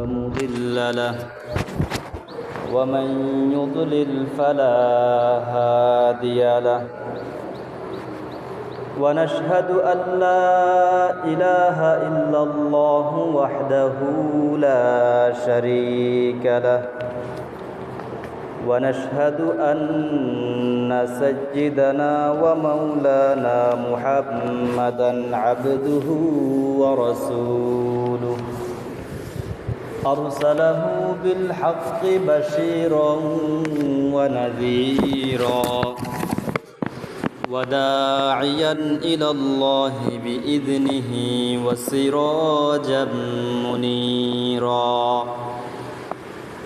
مضل له ومن يضلل فلا هادي له ونشهد أن لا إله إلا الله وحده لا شريك له ونشهد أن سيدنا ومولانا محمدا عبده ورسوله أرسله بالحق بشيرا ونذيرا وداعيا إلى الله بإذنه وسراجا منيرا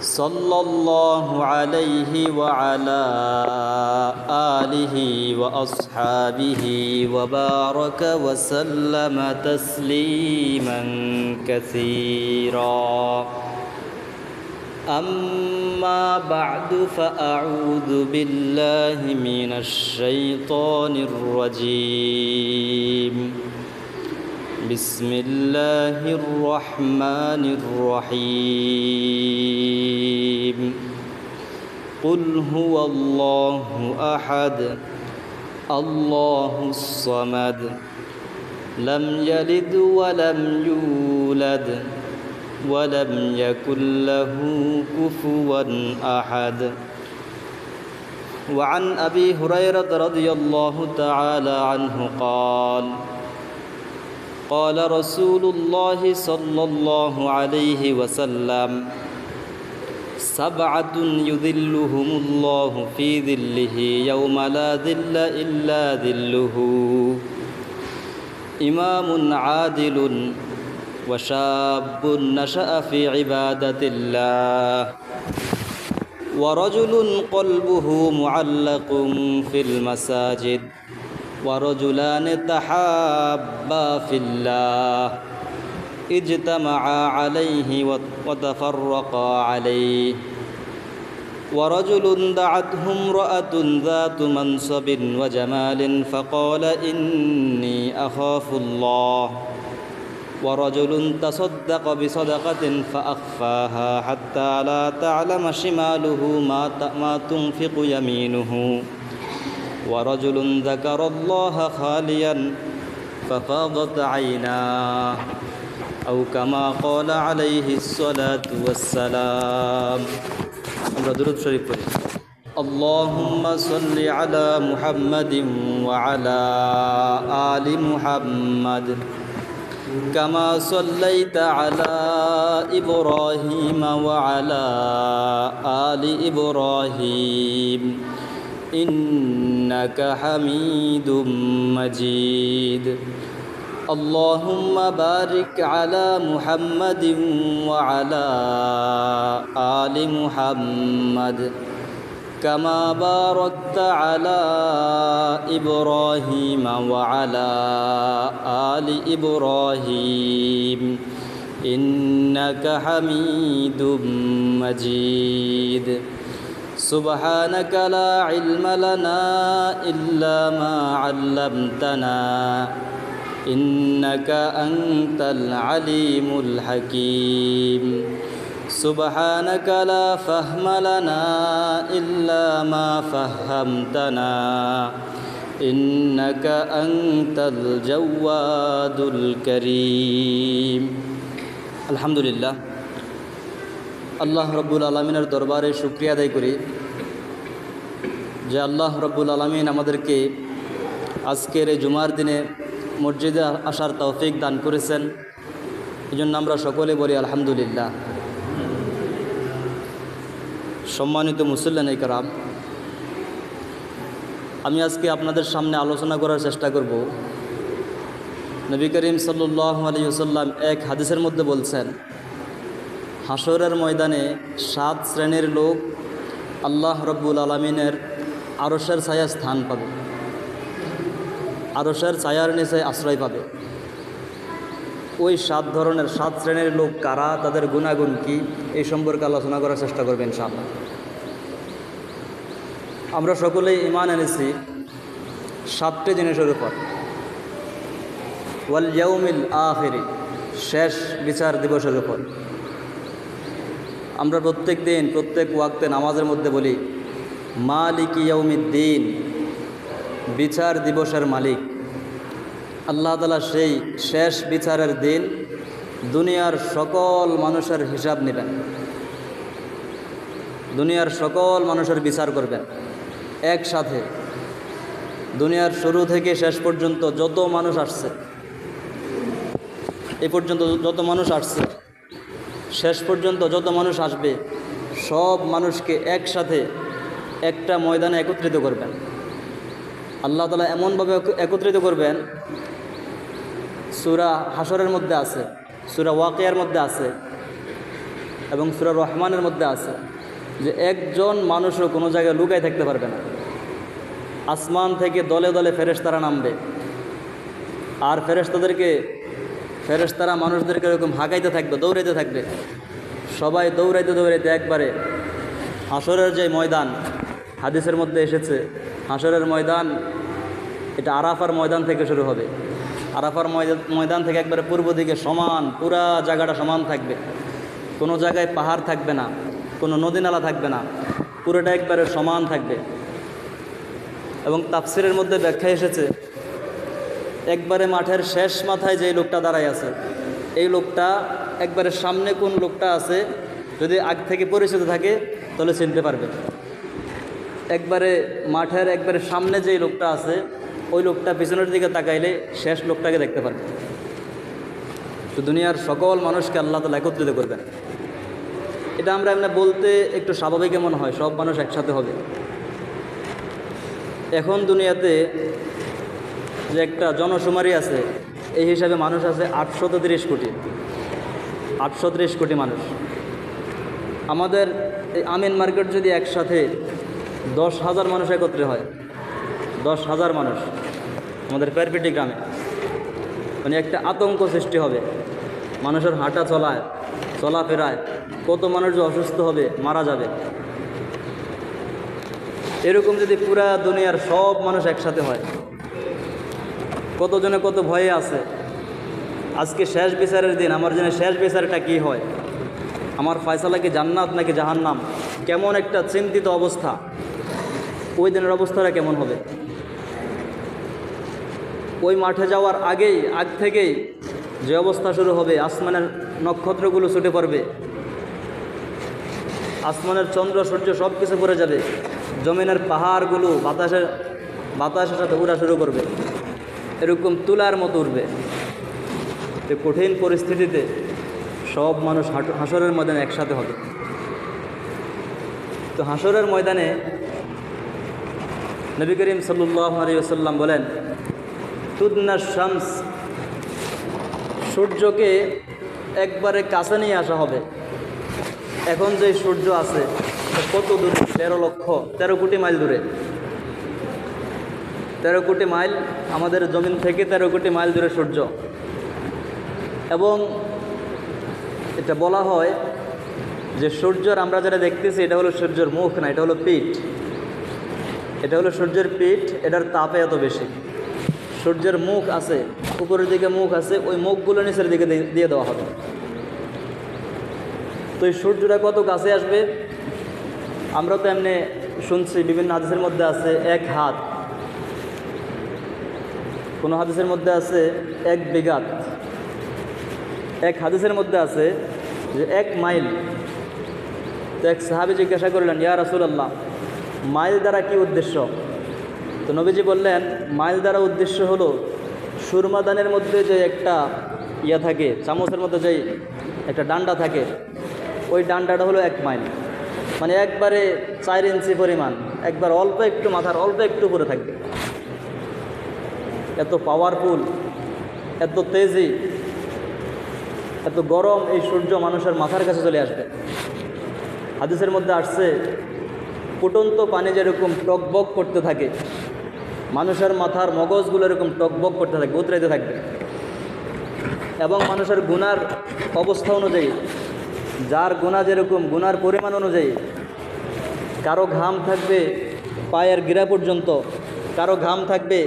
صلى الله عليه وعلى آله وأصحابه وبارك وسلم تسليما كثيرا أما بعد فأعوذ بالله من الشيطان الرجيم بسم الله الرحمن الرحيم قل هو الله أحد الله الصمد لم يلد ولم يولد ولم يكن له كفوا أحد وعن أبي هريرة رضي الله تعالى عنه قال رسول الله صلى الله عليه وسلم سبعة يذلهم الله في ظله يوم لا ظل إلا ظله إمام عادل وشاب نشأ في عبادة الله ورجل قلبه معلق في المساجد ورجلان تحابا في الله اجتمعا عليه وتفرقا عليه ورجل دعته امرأة ذات منصب وجمال فقال إني أخاف الله ورجل تصدق بصدقة فأخفاها حتى لا تعلم شماله ما تنفق يمينه ورجل ذكر الله خاليا ففاضت عيناه أو كما قال عليه الصلاة والسلام درود شريف اللهم صل على محمد وعلى آل محمد كما صليت على إبراهيم وعلى آل إبراهيم إنك حميد مجيد اللهم بارك على محمد وعلى آل محمد كما باركت على إبراهيم وعلى آل إبراهيم إنك حميد مجيد سبحانك لا علم لنا إلا ما علمتنا إنك أنت العليم الحكيم سبحانك لا فهم لنا إلا ما فهمتنا إنك أنت الجواد الكريم الحمد لله আল্লাহ রব্বুল আলমিনের দরবারে শুকরিয়া আদায় করি যে আল্লাহ রব্বুল আলমিন আমাদেরকে আজকের এই জুমার দিনে মসজিদে আসার তৌফিক দান করেছেন। এই জন্য আমরা সকলে বলি আলহামদুলিল্লাহ। সম্মানিত মুসল্লিয়ান ইকরাম, আমি আজকে আপনাদের সামনে আলোচনা করার চেষ্টা করব। নবী করিম সাল্লাল্লাহু আলাইহি ওয়াসাল্লাম এক হাদিসের মধ্যে বলছেন, হাসরের ময়দানে 7 শ্রেণীর লোক আল্লাহ রব্বুল আলমিনের আরশের ছায়া স্থান পাবে, আরশের ছায়ার নিচে আশ্রয় পাবে। ওই 7 শ্রেণীর লোক কারা, তাদের গুণাগুণ কি, এই সম্পর্কে আলোচনা করার চেষ্টা করবেন ইনশাআল্লাহ। আমরা সকলেই ঈমান এনেছি 7টি জিনিসের উপর। ওয়াল ইয়াউমিল আখির, শেষ বিচার দিবসের উপর। আমরা প্রত্যেক দিন প্রত্যেক ওয়াক্তে নামাজের মধ্যে বলি মালিকি ইয়াউমিদ্দিন, বিচার দিবসের মালিক আল্লাহ তাআলা সেই শেষ বিচারের দিন দুনিয়ার সকল মানুষের হিসাব নেবেন, দুনিয়ার সকল মানুষের বিচার করবেন একসাথে। দুনিয়ার শুরু থেকে শেষ পর্যন্ত যত মানুষ আসছে, এই পর্যন্ত যত মানুষ আসছে, শেষ পর্যন্ত যত মানুষ আসবে, সব মানুষকে একসাথে একটা ময়দানে একত্রিত করবেন। আল্লাহ তাআলা এমনভাবে একত্রিত করবেন, সূরা হাশরের মধ্যে আছে, সূরা ওয়াকিয়ার মধ্যে আছে এবং সূরা রহমানের মধ্যে আছে যে একজন মানুষও কোনো জায়গায় লুকায় থাকতে পারবে না। আসমান থেকে দলে দলে ফেরেশতারা নামবে, আর ফেরেশতারা মানুষদেরকে এরকম হাঁকাইতে থাকবে, দৌড়াইতে থাকবে। সবাই দৌড়াইতে দৌড়াইতে একবারে হাশরের যে ময়দান, হাদিসের মধ্যে এসেছে হাশরের ময়দান এটা আরাফার ময়দান থেকে শুরু হবে। আরাফার ময়দান থেকে একবারে পূর্ব দিকে সমান, পুরা জায়গাটা সমান থাকবে, কোনো জায়গায় পাহাড় থাকবে না, কোনো নদী নালা থাকবে না, পুরোটা একবারে সমান থাকবে। এবং তাফসিরের মধ্যে ব্যাখ্যা এসেছে একবারে মাঠের শেষ মাথায় যে লোকটা দাঁড়ায় আছে, এই লোকটা একবারে সামনে কোন লোকটা আছে যদি আগ থেকে পরিচিত থাকে তাহলে চিনতে পারবে। একবারে মাঠের একবারে সামনে যেই লোকটা আছে ওই লোকটা পিছনের দিকে তাকাইলে শেষ লোকটাকে দেখতে পারবে। তো দুনিয়ার সকল মানুষকে আল্লাহ তাআলা একত্রিত করবেন। এটা আমরা এমনি বলতে একটু স্বাভাবিক মনে হয়, সব মানুষ একসাথে হবে। এখন দুনিয়াতে যে একটা জনশুমারি আছে, এই হিসাবে মানুষ আছে 830 কোটি, 830 কোটি মানুষ। আমাদের এই আমিন মার্কেট যদি একসাথে 10,000 মানুষ একত্রে হয়, 10,000 মানুষ আমাদের পেরপিটি গ্রামে, মানে একটা আতঙ্ক সৃষ্টি হবে। মানুষের হাঁটা চলাফেরায় কত মানুষ যে অসুস্থ হবে, মারা যাবে। এরকম যদি পুরা দুনিয়ার সব মানুষ একসাথে হয়, কতজনে কত ভয়ে আছে। আজকে শেষ বিচারের দিন, আমার জন্য শেষ বিচারটা কি হয়, আমার ফয়সালা কি জান্নাত নাকি জাহান্নাম, কেমন একটা চিন্তিত অবস্থা। ওই দিনের অবস্থাটা কেমন হবে? ওই মাঠে যাওয়ার আগ থেকেই যে অবস্থা শুরু হবে, আসমানের নক্ষত্রগুলো ছুটে পড়বে, আসমানের চন্দ্র সূর্য সব কিছু পড়ে যাবে, জমিনের পাহাড়গুলো বাতাসের সাথে উড়া শুরু করবে, এরকম তুলার মতো উঠবে। এই কঠিন পরিস্থিতিতে সব মানুষ হাশরের ময়দানে একসাথে হবে। তো হাশরের ময়দানে নবী করিম সাল্লাল্লাহু আলাইহি ওয়াসাল্লাম বলেন, তুদনা শামস, সূর্যকে একবারে কাছে নিয়ে আসা হবে। এখন যে সূর্য আছে কত দূরে? 13 কোটি মাইল দূরে। 13 কোটি মাইল, আমাদের জমিন থেকে 13 কোটি মাইল দূরে সূর্য। এবং এটা বলা হয় যে সূর্যের আমরা যেটা দেখতেছি এটা হলো সূর্যের মুখ না, এটা হলো পিঠ। এটা হলো সূর্যের পিঠ, এটার তাপে এত বেশি। সূর্যের মুখ আছে, উপরের দিকে মুখ আছে, ওই মুখগুলো নিচের দিকে দিয়ে দেওয়া হবে। তো এই সূর্যটা কত কাছে আসবে? আমরা তো এমনি শুনছি, বিভিন্ন হাদিসের মধ্যে আছে 1 হাত, কোনো হাদিসের মধ্যে আছে 1 বিঘাত, এক হাদিসের মধ্যে আছে যে 1 মাইল। তো এক সাহাবী জিজ্ঞাসা করলেন, ইয়া রাসূলুল্লাহ, মাইল দ্বারা কি উদ্দেশ্য? তো নবীজি বললেন, মাইল দ্বারা উদ্দেশ্য হলো সুরমাদানের মধ্যে যে একটা থাকে, চামচের মধ্যে যে একটা ডান্ডা থাকে, ওই ডান্ডাটা হলো 1 মাইল, মানে একবারে 4 ইঞ্চি পরিমাণ, একবার অল্প একটু মাথার অল্প একটু উপরে থাকবে। এত পাওয়ারফুল, এত তেজি, এত গরম এই সূর্য মানুষের মাথার কাছে চলে আসবে। হাদিসের মধ্যে আসছে, ফুটন্ত পানি যেরকম টকবক করতে থাকে, মানুষের মাথার মগজগুলো এরকম টকবক করতে থাকবে, উতরাইতে থাকবে। এবং মানুষের গুনার অবস্থা অনুযায়ী, যার গুনাহ যেরকম, গুনার পরিমাণ অনুযায়ী, কারো ঘাম থাকবে পায়ের গিরা পর্যন্ত, কারো ঘাম থাকবে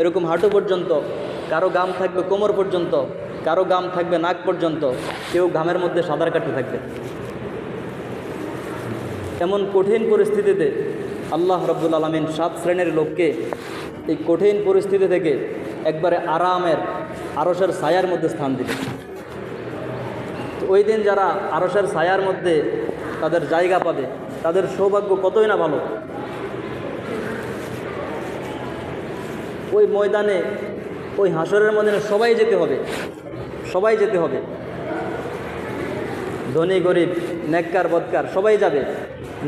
এরকম হাঁটু পর্যন্ত, কারো ঘাম থাকবে কোমর পর্যন্ত, কারো ঘাম থাকবে নাক পর্যন্ত, কেউ ঘামের মধ্যে সাঁতার কাটতে থাকবে। এমন কঠিন পরিস্থিতিতে আল্লাহ রাব্বুল আলামিন 7 শ্রেণীর লোককে এই কঠিন পরিস্থিতি থেকে একবারে আরামের আরশের ছায়ার মধ্যে স্থান দিলেন। তো ওই দিন যারা আরশের ছায়ার মধ্যে তাদের জায়গা পাবে, তাদের সৌভাগ্য কতই না ভালো। ওই ময়দানে, ওই হাসরের ময়দানে সবাই যেতে হবে, সবাই যেতে হবে, ধনী গরিব নেককার বদকার সবাই যাবে,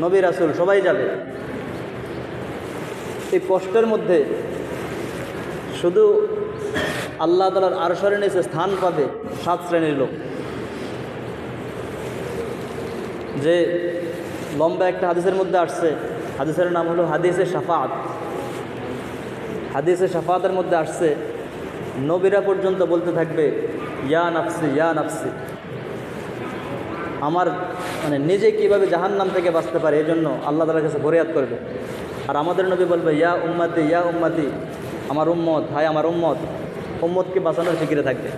নবী রাসূল সবাই যাবে। এই কষ্টের মধ্যে শুধু আল্লাহ তাআলার আরশের নিচে স্থান পাবে 7 শ্রেণীর লোক। যে লম্বা একটা হাদিসের মধ্যে আসছে, হাদিসের নাম হলো হাদিসে শাফাআত। হাদিসে শাফাআতের মধ্যে আসছে নবীরা পর্যন্ত বলতে থাকবে ইয়া নাফসি ইয়া নাফসি, আমার মানে নিজে কীভাবে জাহান্নাম থেকে বাঁচতে পারে এই জন্য আল্লাহ তাআলার কাছে ফরিয়াদ করবে। আর আমাদের নবী বলবে ইয়া উম্মতি, আমার উম্মত, হায় আমার উম্মতকে বাঁচানোর ফিকিরে থাকবে।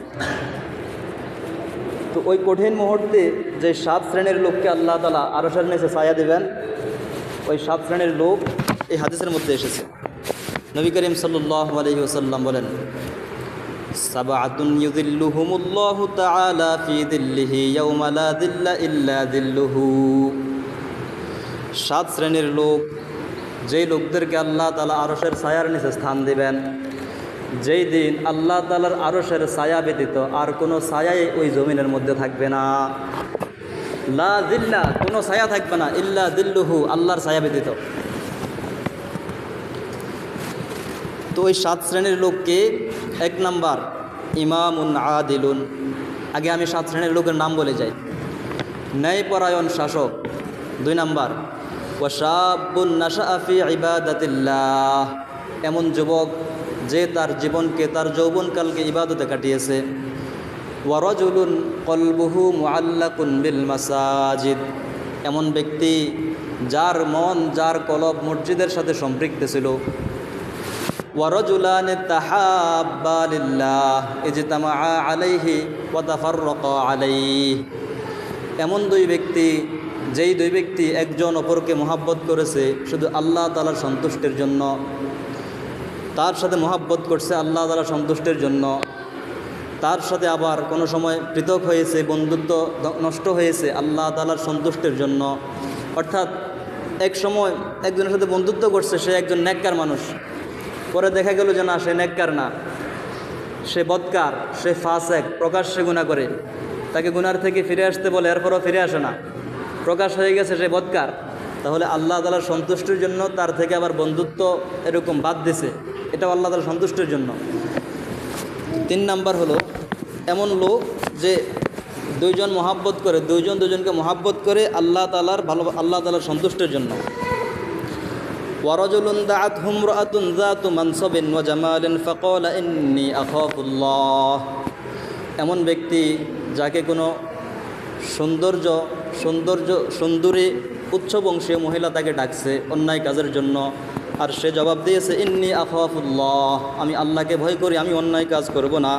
তো ওই কঠিন মুহূর্তে যে 7 শ্রেণীর লোককে আল্লাহ তাআলা আরশের নিচে ছায়া দেবেন, ওই 7 শ্রেণীর লোক এই হাদিসের মধ্যে এসেছে। নবী করিম সাল্লাল্লাহু আলাইহি ওয়াসাল্লাম বলেন, সাবআতুন ইউযিল্লুহুমুল্লাহু তাআলা ফি যিল্লিহি ইয়াওমা লা যিল্লা ইল্লা যিল্লুহু। 7 শ্রেণীর লোক, যেই লোকদেরকে আল্লাহ তাআলা আরশের ছায়ার নিচে স্থান দিবেন, যেই দিন আল্লাহ তাআলার আরশের ছায়া ব্যতীত আর কোনো ছায়াই ওই জমিনের মধ্যে থাকবে না। লা যিল্লা, কোনো ছায়া থাকবে না, ইল্লা যিল্লুহু, আল্লাহর ছায়া ব্যতীত। তো ওই 7 শ্রেণীর লোককে, 1 নাম্বার ইমামুন আদিলুন। আগে আমি 7 শ্রেণীর লোকের নাম বলে যাই। ন্যায়পরায়ণ শাসক। 2 নাম্বার ওয়াশাবুন নাশাআ ফি ইবাদাতিল্লাহ, এমন যুবক যে তার জীবনকে, তার যৌবনকালকে ইবাদতে কাটিয়েছে। ওয়ারাজুলুন কলবুহু মুআল্লাকুন বিল মাসাজিদ, এমন ব্যক্তি যার মন, যার কলব মসজিদের সাথে সম্পৃক্ত ছিল। ওয়ারাজুলানি তাহাব্বা লিল্লাহ ইজতামাআ আলাইহি ওয়া তাফাররাকা আলাইহি, এমন 2 ব্যক্তি, যেই 2 ব্যক্তি একজন অপরকে মহাব্বত করেছে শুধু আল্লাহ তাআলার সন্তুষ্টির জন্য, তার সাথে মহাব্বত করছে আল্লাহ তাআলার সন্তুষ্টির জন্য, তার সাথে আবার কোনো সময় পৃথক হয়েছে, বন্ধুত্ব নষ্ট হয়েছে আল্লাহ তাআলার সন্তুষ্টির জন্য। অর্থাৎ এক সময় একজনের সাথে বন্ধুত্ব করছে, সে একজন নেককার মানুষ, পরে দেখা গেল যে না, সে নেককার না, সে বদকার, সে ফাসেক, প্রকাশ্যে গুনাহ করে। তাকে গুনার থেকে ফিরে আসতে বলে, এরপরও ফিরে আসে না, প্রকাশ হয়ে গেছে সে বদকার। তাহলে আল্লাহ তাআলার সন্তুষ্টির জন্য তার থেকে আবার বন্ধুত্ব এরকম বাদ দিছে, এটাও আল্লাহ তাআলার সন্তুষ্টির জন্য। 3 নাম্বার হলো এমন লোক যে 2 জন মহাব্বত করে, 2 জন 2 জনকে মহাব্বত করে আল্লাহ তাআলার আল্লাহ তাআলার সন্তুষ্টির জন্য। ওয়ারাজুলুন দাআতহু ইমরাআতুন যাতু মানসাবিন ওয়া জামালিন ফাকালা ইন্নী আখাফুল্লাহ, এমন ব্যক্তি যাকে কোনো সুন্দরী উচ্চবংশীয় মহিলা তাকে ডাকছে অন্যায় কাজের জন্য, আর সে জবাব দিয়েছে ইন্নী আখাফুল্লাহ, আমি আল্লাহকে ভয় করি, আমি অন্যায় কাজ করব না।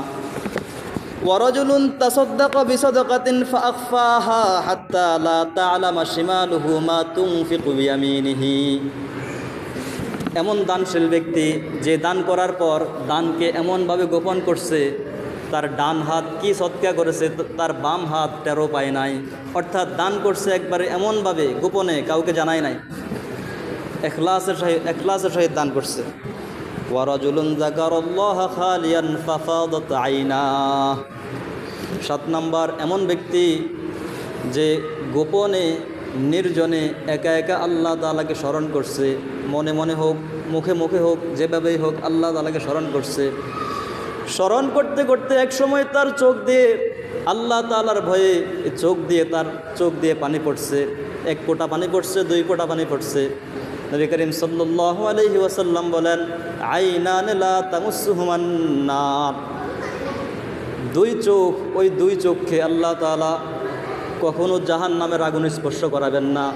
ওয়ারাজুলুন তাসাদ্দাকা বিসাদাকাতিন ফাআখফাহা হাত্তা লা তা'লামা শিমালুহু মা তুনফিকু বিয়ামিনিহি, এমন দানশীল ব্যক্তি যে দান করার পর দানকে এমনভাবে গোপন করছে, তার ডান হাত কি সদকা করেছে তার বাম হাত টেরও পায় নাই। অর্থাৎ দান করছে একবারে এমনভাবে গোপনে, কাউকে জানায় নাই, এখলাসের সহিত দান করছে। ওয়ারাজুলুন যাকারাল্লাহা খালিয়ান ফাফাদাত আইনাহ, 7 নাম্বার এমন ব্যক্তি যে গোপনে, নির্জনে, একা একা আল্লাহ তাআলাকে স্মরণ করছে, মনে মনে হোক, মুখে মুখে হোক, যেভাবেই হোক আল্লাহ তাআলাকে স্মরণ করছে। স্মরণ করতে করতে এক সময় তার চোখ দিয়ে আল্লাহ তাআলার ভয়ে তার চোখ দিয়ে পানি পড়ছে, 1 ফোঁটা পানি পড়ছে, 2 ফোঁটা পানি পড়ছে। নবী করিম সাল্লাল্লাহু আলাইহি ওয়াসাল্লাম বলেন আইনান লা তামুসসুহুমান নার, 2 চোখ, ওই 2 চোখকে আল্লাহ তাআলা কখনো জাহান্নামের আগুন স্পর্শ করাবেন না।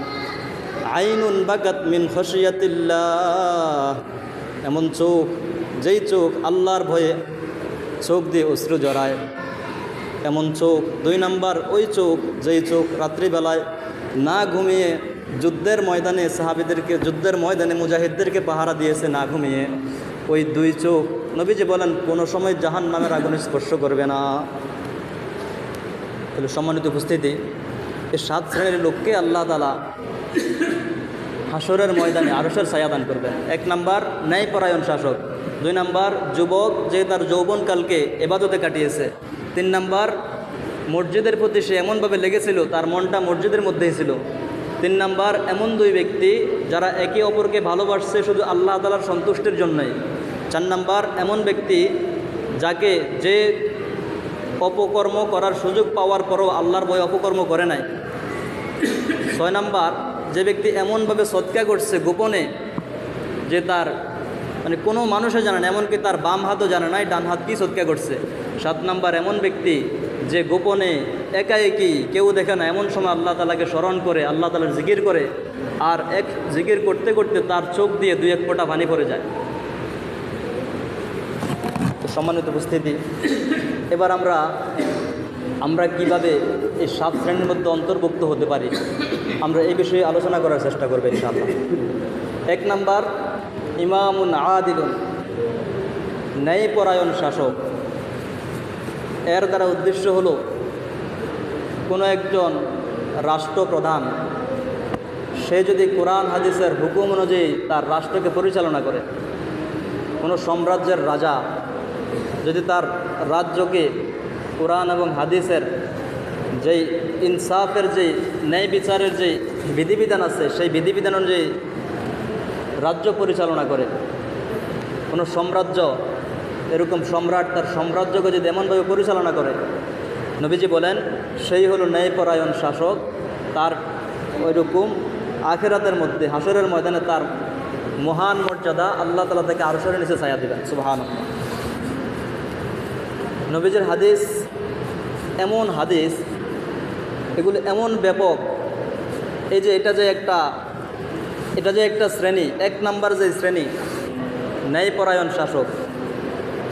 আইনুন বাকাত মিন খাশিয়াতিল্লাহ, এমন চোখ, যেই চোখ আল্লাহর ভয়ে চোখ দিয়ে অশ্রু জড়ায়, এমন চোখ। 2 নাম্বার ওই চোখ, যেই চোখ রাত্রিবেলায় না ঘুমিয়ে যুদ্ধের ময়দানে সাহাবীদেরকে, যুদ্ধের ময়দানে মুজাহিদদেরকে পাহারা দিয়েছে না ঘুমিয়ে। ওই দুই চোখ নবীজি বলেন কোনো সময় জাহান্নামের আগুনে স্পর্শ করবে না। তাহলে সম্মানিত উপস্থিতি, এই 7 শ্রেণীর লোককে আল্লাহ তাআলা হাসরের ময়দানে আরশের ছায়া দান করবেন। 1 নাম্বার ন্যায়পরায়ণ শাসক, 2 নাম্বার যুবক যে তার যৌবনকালকে ইবাদতে কাটিয়েছে, 3 নাম্বার মসজিদের প্রতি সে এমনভাবে লেগেছিল তার মনটা মসজিদের মধ্যেই ছিল, 3 নাম্বার এমন 2 ব্যক্তি যারা একে অপরকে ভালোবাসছে শুধু আল্লাহ তাআলার সন্তুষ্টির জন্যই, 4 নাম্বার এমন ব্যক্তি যাকে যে অপকর্ম করার সুযোগ পাওয়ার পরও আল্লাহর ভয়ে অপকর্ম করে নাই, 6 নাম্বার যে ব্যক্তি এমনভাবে সদকা করছে গোপনে যে তার মানে কোনো মানুষও জানে না, এমনকি তার বাম হাতও জানে নাই ডান হাত কি সদকা করছে, 7 নাম্বার এমন ব্যক্তি যে গোপনে একাএকি কেউ দেখে না এমন সময় আল্লাহ তাআলাকে স্মরণ করে আল্লাহ তাআলার জিকির করে, আর এক জিকির করতে করতে তার চোখ দিয়ে 2-1 ফোঁটা পানি পড়ে যায়। তো সম্মানিত উপস্থিতি, এবার আমরা কিভাবে এই 7 শ্রেণীর মধ্যে অন্তর্ভুক্ত হতে পারি আমরা এই বিষয়ে আলোচনা করার চেষ্টা করব ইনশাআল্লাহ। 1 নাম্বার ইমামুন আদিলুন, ন্যায়পরায়ণ শাসক। এর দ্বারা উদ্দেশ্য হলো কোনো একজন রাষ্ট্রপ্রধান সে যদি কোরআন হাদিসের হুকুম অনুযায়ী তার রাষ্ট্রকে পরিচালনা করে, কোনো সাম্রাজ্যের রাজা যদি তার রাজ্যকে কোরআন এবং হাদিসের যেই ইনসাফের যেই ন্যায় বিচারের যেই বিধিবিধান আছে সেই বিধিবিধান অনুযায়ী রাজ্য পরিচালনা করে, কোনো সাম্রাজ্য এরকম সম্রাট তার সাম্রাজ্যকে যদি এমনভাবে পরিচালনা করে, নবীজি বলেন সেই হলো ন্যায়পরায়ণ শাসক। তার ওইরকম আখিরাতের মধ্যে হাসরের ময়দানে তার মহান মর্যাদা আল্লাহ তাআলা তাকে আরশের নিচে ছায়া দিবেন। সুবহানাল্লাহ। নবীজির হাদিস এমন হাদিস, এগুলো এমন ব্যাপক, এই যে এটা যে একটা শ্রেণী, 1 নাম্বার যে শ্রেণী ন্যায়পরায়ণ শাসক,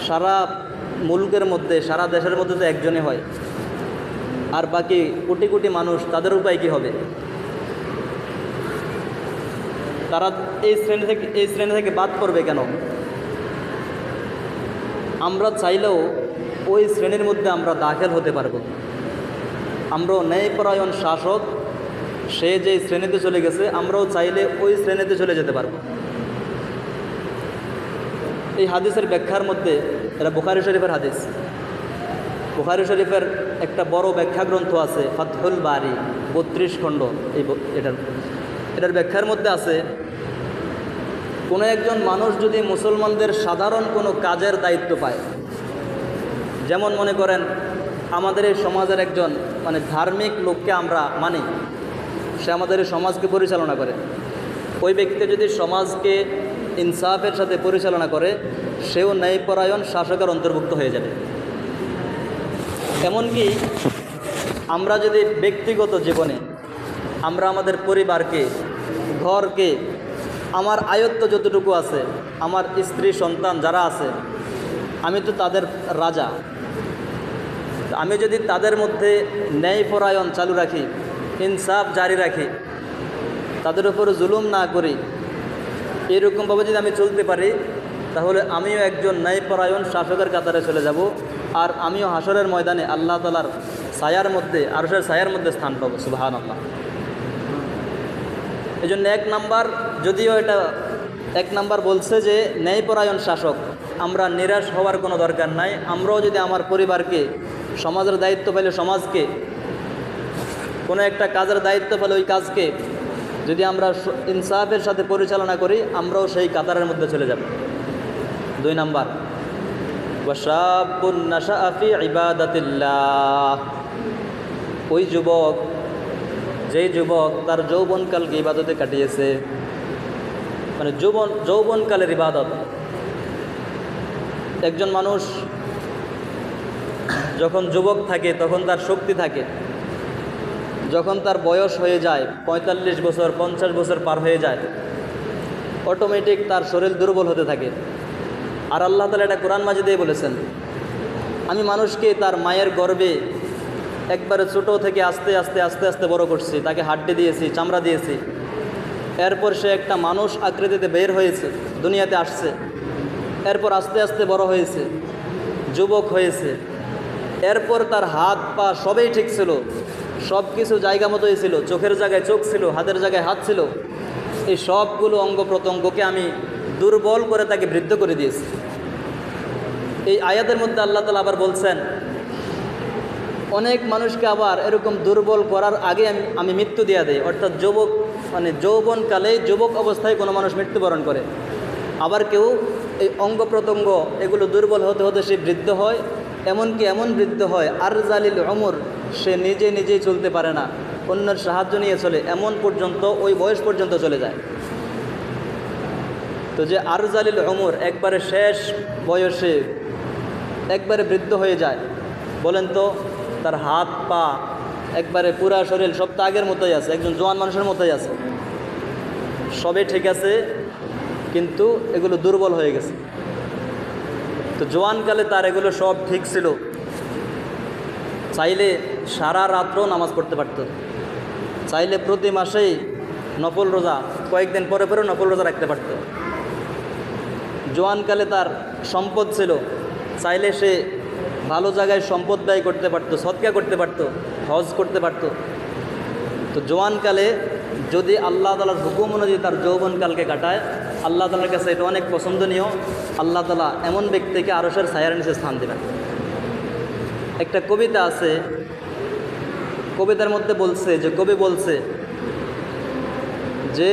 সারা মুলকের মধ্যে সারা দেশের মধ্যে তো একজনই হয়, আর বাকি কোটি কোটি মানুষ তাদের উপায় কী হবে? তারা এই শ্রেণী থেকে বাদ পড়বে কেন? আমরা চাইলেও ওই শ্রেণীর মধ্যে আমরা দাখিল হতে পারব। আমরাও ন্যায়পরায়ণ শাসক সে যে শ্রেণীতে চলে গেছে আমরাও চাইলে ওই শ্রেণীতে চলে যেতে পারব। এই হাদিসের ব্যাখ্যার মধ্যে, এটা বুখারী শরীফের হাদিস, বুখারী শরীফের একটা বড় ব্যাখ্যা গ্রন্থ আছে ফাতহুল বারী, 32 খণ্ড। এটার ব্যাখ্যার মধ্যে আছে কোনো একজন মানুষ যদি মুসলমানদের সাধারণ কোনো কাজের দায়িত্ব পায়, যেমন মনে করেন আমাদের এই সমাজের একজন মানে ধার্মিক লোককে আমরা মানি, সে আমাদের এই সমাজকে পরিচালনা করে, ওই ব্যক্তি যদি সমাজকে ইনসাফের সাথে পরিচালনা করে সেও ন্যায়পরায়ণ শাসকের অন্তর্ভুক্ত হয়ে যাবে। এমনকি আমরা যদি ব্যক্তিগত জীবনে আমরা আমাদের পরিবারকে, ঘরকে, আমার আয়ত্ত যতটুকু আছে, আমার স্ত্রী সন্তান যারা আছে, আমি তো তাদের রাজা, আমি যদি তাদের মধ্যে ন্যায়পরায়ণ চালু রাখি, ইনসাফ জারি রাখি, তাদের উপর জুলুম না করি, এরকমভাবে যদি আমি চলতে পারি তাহলে আমিও একজন ন্যায়পরায়ণ শাসকের কাতারে চলে যাব, আর আমিও হাসরের ময়দানে আল্লাহ তাআলার ছায়ার মধ্যে, আরশের ছায়ার মধ্যে স্থান পাবো। সুবহানাল্লাহ। এই জন্য 1 নাম্বার, যদিও এটা 1 নাম্বার বলছে যে ন্যায়পরায়ণ শাসক, আমরা নিরাশ হওয়ার কোনো দরকার নাই। আমরাও যদি আমার পরিবারকে, সমাজের দায়িত্ব পেলে সমাজকে, কোনো একটা কাজের দায়িত্ব পেলে ওই কাজকে যদি আমরা ইনসাফের সাথে পরিচালনা করি আমরাও সেই কাতারের মধ্যে চলে যাব। 2 নাম্বার ওয়াশাবুন নাশাআ ফি ইবাদাতিল্লাহ, ওই যুবক, যেই যুবক তার যৌবনকালকে ইবাদতে কাটিয়েছে, মানে যৌবনকালের ইবাদত। একজন মানুষ যখন যুবক থাকে তখন তার শক্তি থাকে, যখন তার বয়স হয়ে যায় 45 বছর 50 বছর পার হয়ে যায় অটোমেটিক তার শরীর দুর্বল হতে থাকে। আর আল্লাহ তাআলা এটা কোরআন মাজিদে বলেছেন, আমি মানুষকে তার মায়ের গর্ভে একবারে ছোট থেকে আস্তে আস্তে আস্তে আস্তে বড় করছি, তাকে হাড্ডি দিয়েছি, চামড়া দিয়েছি। এরপর সে একটা মানুষ আকৃতিতে বের হয়েছে, দুনিয়াতে আসছে। এরপর আস্তে আস্তে বড় হয়েছে, যুবক হয়েছে। এরপর তার হাত পা সবই ঠিক ছিল, সব কিছু জায়গা মতোই ছিল। চোখের জায়গায় চোখ ছিল, হাতের জায়গায় হাত ছিল। এই সবগুলো অঙ্গ প্রত্যঙ্গকে আমি দুর্বল করে তাকে বৃদ্ধ করে দিয়েছি। এই আয়াতের মধ্যে আল্লাহ তাআলা আবার বলছেন, অনেক মানুষকে আবার এরকম দুর্বল করার আগে আমি মৃত্যু দিয়ে দেই। অর্থাৎ যৌবনকালে, যুবক অবস্থায় কোনো মানুষ মৃত্যুবরণ করে। আবার কেউ এই অঙ্গ প্রত্যঙ্গ এগুলো দুর্বল হতে হতে সে বৃদ্ধ হয়। এমনকি এমন বৃদ্ধ হয় আরজালিল উমর, সে নিজেই চলতে পারে না, অন্যের সাহায্য নিয়ে চলে, এমন পর্যন্ত ওই বয়স পর্যন্ত চলে যায়। তো যে আরজালিল উমর, একবারে শেষ বয়সে একবারে বৃদ্ধ হয়ে যায়, বলেন তো তার হাত পা একবারে পুরা শরীর সব তো আগের মতোই আছে, একজন জোয়ান মানুষের মতোই আছে, সবই ঠিক আছে, কিন্তু এগুলো দুর্বল হয়ে গেছে। তো জোয়ানকালে তার এগুলো সব ঠিক ছিল, চাইলে সারা রাত্রও নামাজ পড়তে পারত, চাইলে প্রতি মাসেই নফল রোজা, কয়েকদিন পরে পরে নফল রোজা রাখতে পারত। জোয়ানকালে তার সম্পদ ছিল, চাইলে সে ভালো জায়গায় সম্পদ ব্যয় করতে পারত, সদকা করতে পারত, হজ করতে পারত। তো জোয়ানকালে যদি আল্লাহ তাআলার হুকুম অনুযায়ী তার যৌবনকালকে কাটায়, আল্লাহ তাআলার কাছে এটা অনেক পছন্দনীয়। আল্লাহ তাআলা এমন ব্যক্তিকে আরশের ছায়ার নিচে স্থান দেবেন। একটা কবিতা আছে, কবিতার মধ্যে বলছে যে, কবি বলছে যে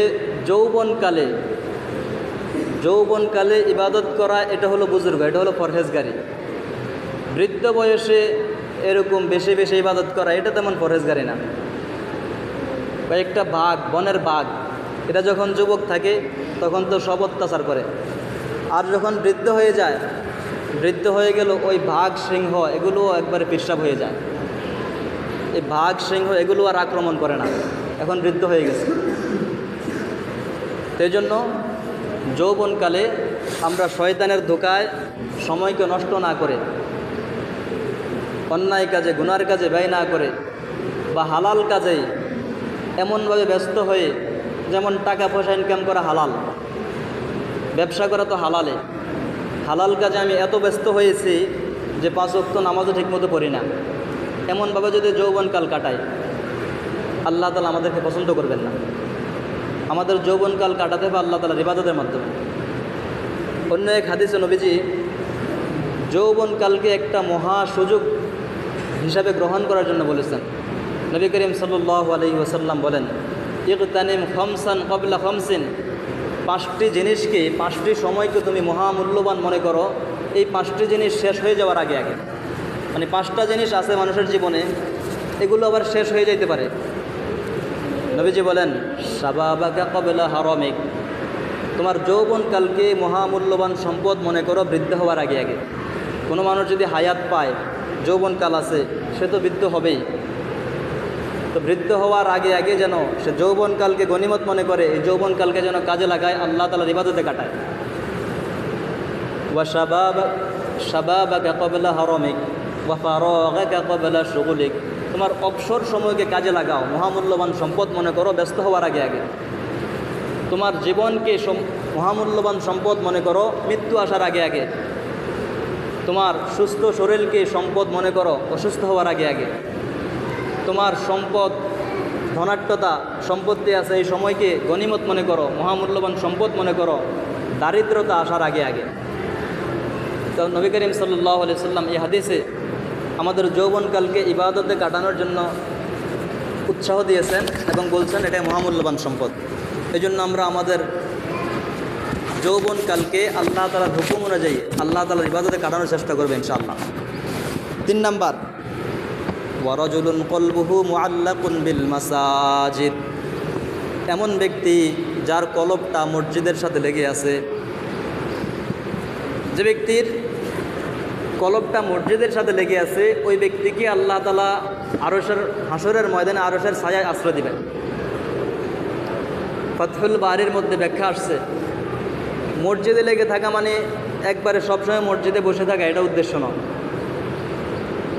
যৌবনকালে ইবাদত করা এটা হলো বুজুর্গ, এটা হলো পরহেজগারি। বৃদ্ধ বয়সে এরকম বেশি বেশি ইবাদত করা এটা তেমন পরহেজগারি না। বা একটা বাঘ, বনের বাঘ, এটা যখন যুবক থাকে তখন তো সব অত্যাচার করে, আর যখন বৃদ্ধ হয়ে যায়, বৃদ্ধ হয়ে গেল ওই বাঘ সিংহ এগুলোও একবারে পেশাব হয়ে যায়। এই বাঘ সিংহ এগুলো আর আক্রমণ করে না, এখন বৃদ্ধ হয়ে গেছে। সেই জন্য যৌবনকালে আমরা শয়তানের ধোঁকায় সময়কে নষ্ট না করে, অন্যায় কাজে গুনার কাজে ব্যয় না করে, বা হালাল কাজেই এমনভাবে ব্যস্ত হয়ে, যেমন টাকা পয়সা ইনকাম করা হালাল, ব্যবসা করা তো হালালে, হালাল কাজে আমি এত ব্যস্ত হয়েছি যে 5 ওয়াক্ত নামাজও ঠিকমতো পড়ি না, এমনভাবে যদি যৌবনকাল কাটাই, আল্লাহ তাআলা আমাদেরকে পছন্দ করবেন না। আমাদের যৌবনকাল কাটাতে হবে আল্লাহ তাআলার ইবাদতের মাধ্যমে। অন্য এক হাদিসে নবীজি যৌবনকালকে একটা মহা সুযোগ হিসাবে গ্রহণ করার জন্য বলেছেন। নবী করিম সাল্লাল্লাহু আলাইহি ওয়াসাল্লাম বলেন, ইগতানিম খামসান ক্বাবলা খামসিন, 5টি জিনিসকে, 5টি সময়কে তুমি মহামূল্যবান মনে করো, এই 5টি জিনিস শেষ হয়ে যাওয়ার আগে আগে। মানে 5টা জিনিস আছে মানুষের জীবনে, এগুলো আবার শেষ হয়ে যাইতে পারে। নবীজি বলেন, শাবাবাকা ক্বাবলা হারামিক, তোমার যৌবনকালকে মহামূল্যবান সম্পদ মনে করো বৃদ্ধ হওয়ার আগে আগে। কোনো মানুষ যদি হায়াত পায়, যৌবনকাল আছে, সে তো বৃদ্ধ হবেই। তো বৃদ্ধ হওয়ার আগে আগে যেন সে যৌবনকালকে গনিমত মনে করে, এই যৌবনকালকে যেন কাজে লাগায়, আল্লাহ তাআলার ইবাদতে কাটায়। ওয়া শাবাবাকা ক্বাবলা হারামিক ওয়া ফারাগাকা ক্বাবলা শুগুলিক, তোমার অবসর সময়কে কাজে লাগাও, মহামূল্যবান সম্পদ মনে করো ব্যস্ত হওয়ার আগে আগে। তোমার জীবনকে মহামূল্যবান সম্পদ মনে করো মৃত্যু আসার আগে আগে। তোমার সুস্থ শরীরকে সম্পদ মনে করো অসুস্থ হওয়ার আগে আগে। তোমার সম্পদ, ধনাঢ্যতা, সম্পত্তি আছে, এই সময়কে গনিমত মনে করো, মহামূল্যবান সম্পদ মনে করো দারিদ্রতা আসার আগে আগে। তো নবী করিম সাল্লাল্লাহু আলাইহি সাল্লাম এই হাদিসে আমাদের যৌবনকালকে ইবাদতে কাটানোর জন্য উৎসাহ দিয়েছেন এবং বলছেন এটা মহামূল্যবান সম্পদ। এই জন্য আমরা আমাদের যৌবনকালকে আল্লাহ তাআলার হুকুম অনুযায়ী আল্লাহ তাআলার ইবাদতে কাটানোর চেষ্টা করবে ইনশাআল্লাহ। 3 নাম্বার, ওয়ারাজুলুন কলবুহু মুআল্লাকুন বিল মাসাজিদ, এমন ব্যক্তি যার কলবটা মসজিদের সাথে লেগে আছে। যে ব্যক্তির কলবটা মসজিদের সাথে লেগে আছে, ওই ব্যক্তিকে আল্লাহ তাআলা হাশরের ময়দানে আরশের ছায়ায় আশ্রয় দিবেন। ফাতহুল বারির মধ্যে ব্যাখ্যা আসছে, মসজিদে লেগে থাকা মানে একবারে সবসময় মসজিদে বসে থাকা, এটা উদ্দেশ্য নয়।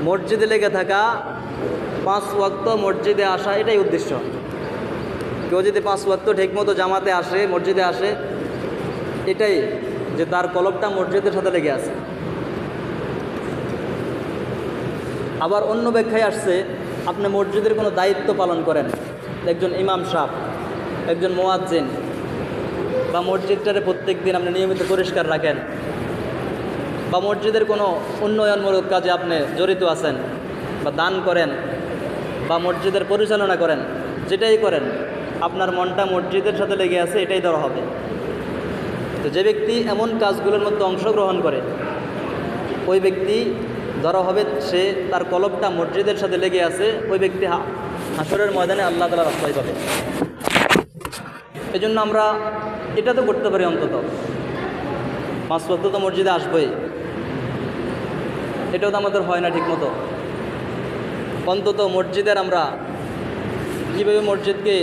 মসজিদে লেগে থাকা 5 ওয়াক্ত মসজিদে আসা, এটাই উদ্দেশ্য। কেউ যদি 5 ওয়াক্ত ঠিকমতো জামাতে আসে, মসজিদে আসে, এটাই যে তার কলবটা মসজিদের সাথে লেগে আছে। আবার অন্য ব্যাখ্যায় আসছে, আপনি মসজিদের কোনো দায়িত্ব পালন করেন, একজন ইমাম সাহেব, একজন মুয়াজ্জিন, বা মসজিদটারে প্রত্যেক দিন আপনি নিয়মিত পরিষ্কার রাখেন, বা মসজিদের কোনো উন্নয়নমূলক কাজে আপনি জড়িত আছেন, বা দান করেন, বা মসজিদের পরিচালনা করেন, যেটাই করেন আপনার মনটা মসজিদের সাথে লেগে আছে, এটাই ধরা হবে। তো যে ব্যক্তি এমন কাজগুলোর মধ্যে অংশগ্রহণ করে, ওই ব্যক্তি ধরা হবে সে তার কলবটা মসজিদের সাথে লেগে আছে, ওই ব্যক্তি হাসরের ময়দানে আল্লাহ তাআলার আশ্রয় পাবে। এই জন্য আমরা এটা তো করতে পারি, অন্তত 5 ওয়াক্ত তো মসজিদে আসবোই, এটাও তো আমাদের হয় না ঠিকমতো। অন্তত মসজিদের আমরা কীভাবে মসজিদকে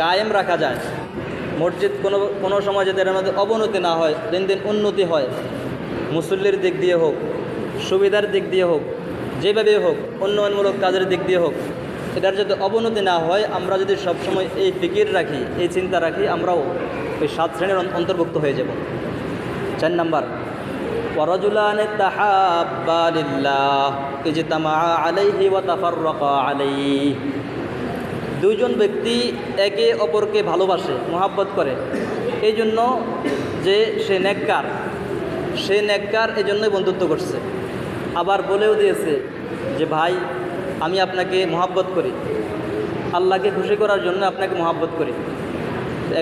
কায়েম রাখা যায়, মসজিদ কোনো সময় যাতে এর মধ্যে অবনতি না হয়, দিন দিন উন্নতি হয়, মুসল্লির দিক দিয়ে হোক, সুবিধার দিক দিয়ে হোক, যেভাবে হোক, উন্নয়নমূলক কাজের দিক দিয়ে হোক, এটার যাতে অবনতি না হয়, আমরা যদি সবসময় এই ফিকির রাখি, এই চিন্তা রাখি, আমরাও ওই 7 শ্রেণীর অন্তর্ভুক্ত হয়ে যাব। 4 নাম্বার, ওয়ারাজুলানি তাহাব্বা লিল্লাহ ইজতামা আলাইহি ওয়া তাফাররাকা আলাইহি। 2 জন ব্যক্তি একে অপরকে ভালোবাসে, মহাব্বত করে, এই জন্য যে সে নেককার, এই জন্যই বন্ধুত্ব করছে। আবার বলেও দিয়েছে যে ভাই, আমি আপনাকে মহাব্বত করি, আল্লাহকে খুশি করার জন্য আপনাকে মহাব্বত করি।